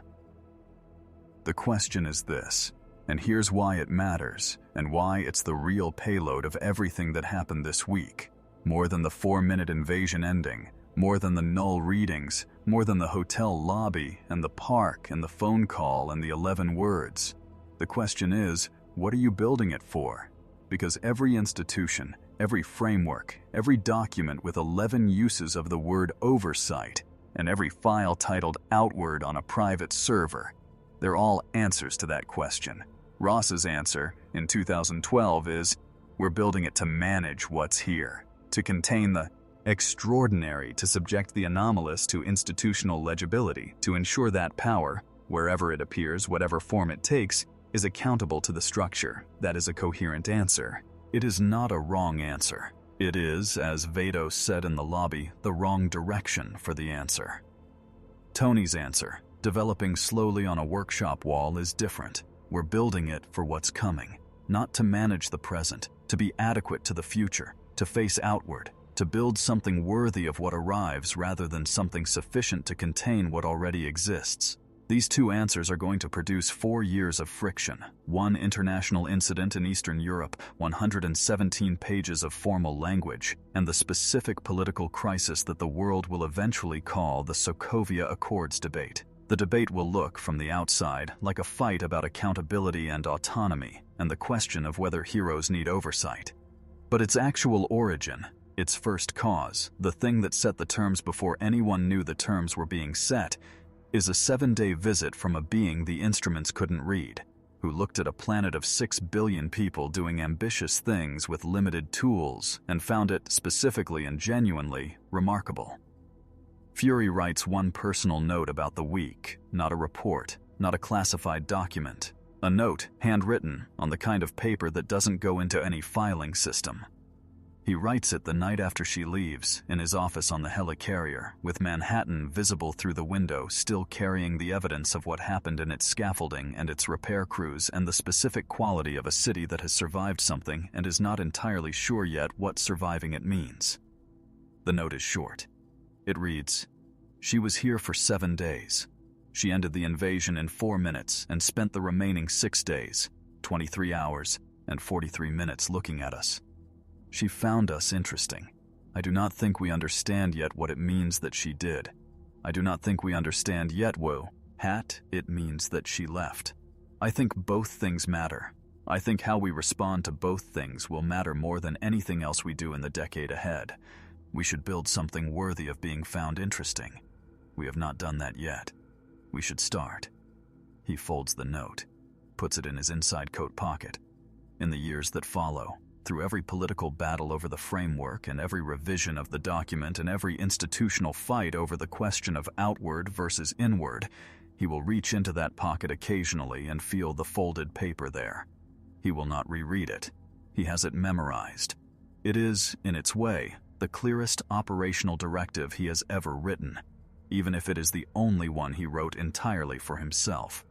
The question is this, and here's why it matters, and why it's the real payload of everything that happened this week. More than the 4-minute invasion ending, more than the null readings, more than the hotel lobby and the park and the phone call and the 11 words. The question is, what are you building it for? Because every institution, every framework, every document with 11 uses of the word oversight, and every file titled Outward on a private server, they're all answers to that question. Ross's answer in 2012 is, we're building it to manage what's here, to contain the extraordinary, to subject the anomalous to institutional legibility, to ensure that power, wherever it appears, whatever form it takes, is accountable to the structure. That is a coherent answer. It is not a wrong answer. It is, as Vados said in the lobby, the wrong direction for the answer. Tony's answer, developing slowly on a workshop wall, is different. We're building it for what's coming, not to manage the present, to be adequate to the future, to face outward, to build something worthy of what arrives rather than something sufficient to contain what already exists. These two answers are going to produce 4 years of friction, one international incident in Eastern Europe, 117 pages of formal language, and the specific political crisis that the world will eventually call the Sokovia Accords debate. The debate will look, from the outside, like a fight about accountability and autonomy, and the question of whether heroes need oversight. But its actual origin, its first cause, the thing that set the terms before anyone knew the terms were being set, is a 7-day visit from a being the instruments couldn't read, who looked at a planet of 6 billion people doing ambitious things with limited tools and found it, specifically and genuinely, remarkable. Fury writes one personal note about the week, not a report, not a classified document. A note, handwritten, on the kind of paper that doesn't go into any filing system. He writes it the night after she leaves, in his office on the helicarrier, with Manhattan visible through the window, still carrying the evidence of what happened in its scaffolding and its repair crews, and the specific quality of a city that has survived something and is not entirely sure yet what surviving it means. The note is short. It reads, "She was here for 7 days. She ended the invasion in 4 minutes and spent the remaining 6 days, 23 hours, and 43 minutes looking at us. She found us interesting. I do not think we understand yet what it means that she did. I do not think we understand yet it means that she left. I think both things matter. I think how we respond to both things will matter more than anything else we do in the decade ahead. We should build something worthy of being found interesting. We have not done that yet. We should start." He folds the note, puts it in his inside coat pocket. In the years that follow, through every political battle over the framework and every revision of the document and every institutional fight over the question of outward versus inward, he will reach into that pocket occasionally and feel the folded paper there. He will not reread it. He has it memorized. It is, in its way, the clearest operational directive he has ever written, even if it is the only one he wrote entirely for himself.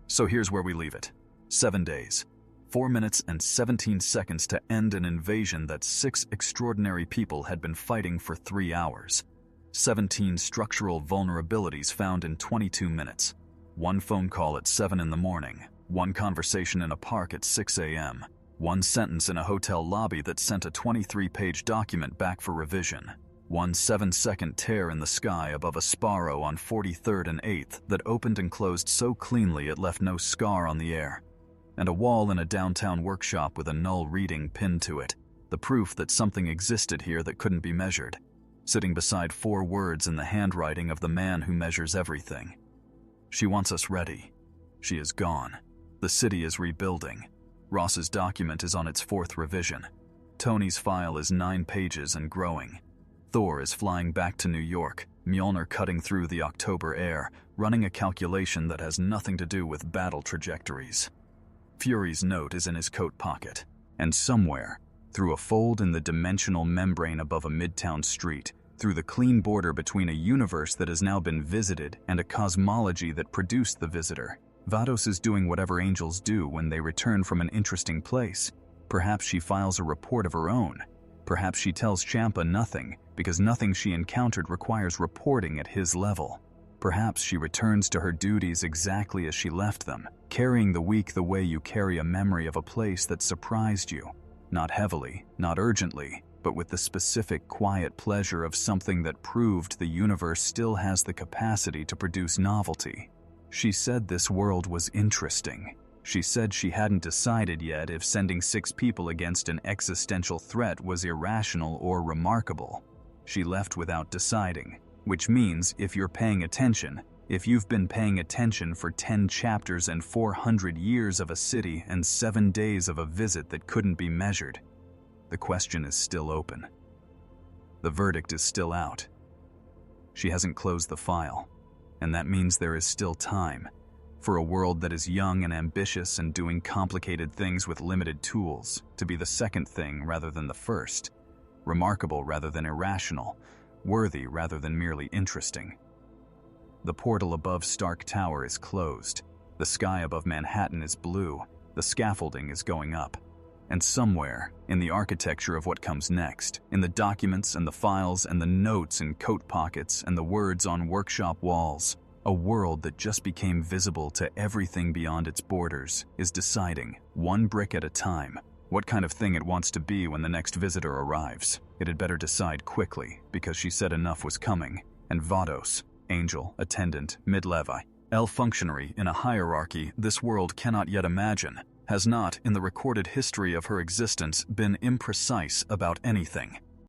So here's where we leave it. 7 days. 4 minutes and 17 seconds to end an invasion that 6 extraordinary people had been fighting for 3 hours. 17 structural vulnerabilities found in 22 minutes. 1 phone call at 7 in the morning. 1 conversation in a park at 6 a.m. 1 sentence in a hotel lobby that sent a 23-page document back for revision. 1 7-second tear in the sky above a Sparrow on 43rd and 8th that opened and closed so cleanly it left no scar on the air. And a wall in a downtown workshop with a null reading pinned to it, the proof that something existed here that couldn't be measured, sitting beside 4 words in the handwriting of the man who measures everything. She wants us ready. She is gone. The city is rebuilding. Ross's document is on its 4th revision. Tony's file is 9 pages and growing. Thor is flying back to New York, Mjolnir cutting through the October air, running a calculation that has nothing to do with battle trajectories. Fury's note is in his coat pocket, and somewhere, through a fold in the dimensional membrane above a midtown street, through the clean border between a universe that has now been visited and a cosmology that produced the visitor, Vados is doing whatever angels do when they return from an interesting place. Perhaps she files a report of her own. Perhaps she tells Champa nothing, because nothing she encountered requires reporting at his level. Perhaps she returns to her duties exactly as she left them, carrying the weak the way you carry a memory of a place that surprised you. Not heavily, not urgently, but with the specific, quiet pleasure of something that proved the universe still has the capacity to produce novelty. She said this world was interesting. She said she hadn't decided yet if sending 6 people against an existential threat was irrational or remarkable. She left without deciding, which means if you're paying attention, if you've been paying attention for 10 chapters and 400 years of a city and 7 days of a visit that couldn't be measured, the question is still open. The verdict is still out. She hasn't closed the file, and that means there is still time for a world that is young and ambitious and doing complicated things with limited tools to be the second thing rather than the first, remarkable rather than irrational, worthy rather than merely interesting. The portal above Stark Tower is closed. The sky above Manhattan is blue. The scaffolding is going up. And somewhere, in the architecture of what comes next, in the documents and the files and the notes in coat pockets and the words on workshop walls, a world that just became visible to everything beyond its borders is deciding, one brick at a time, what kind of thing it wants to be when the next visitor arrives. It had better decide quickly, because she said enough was coming, and Vados, angel, attendant, mid-levi, elf functionary in a hierarchy this world cannot yet imagine, has not, in the recorded history of her existence, been imprecise about anything.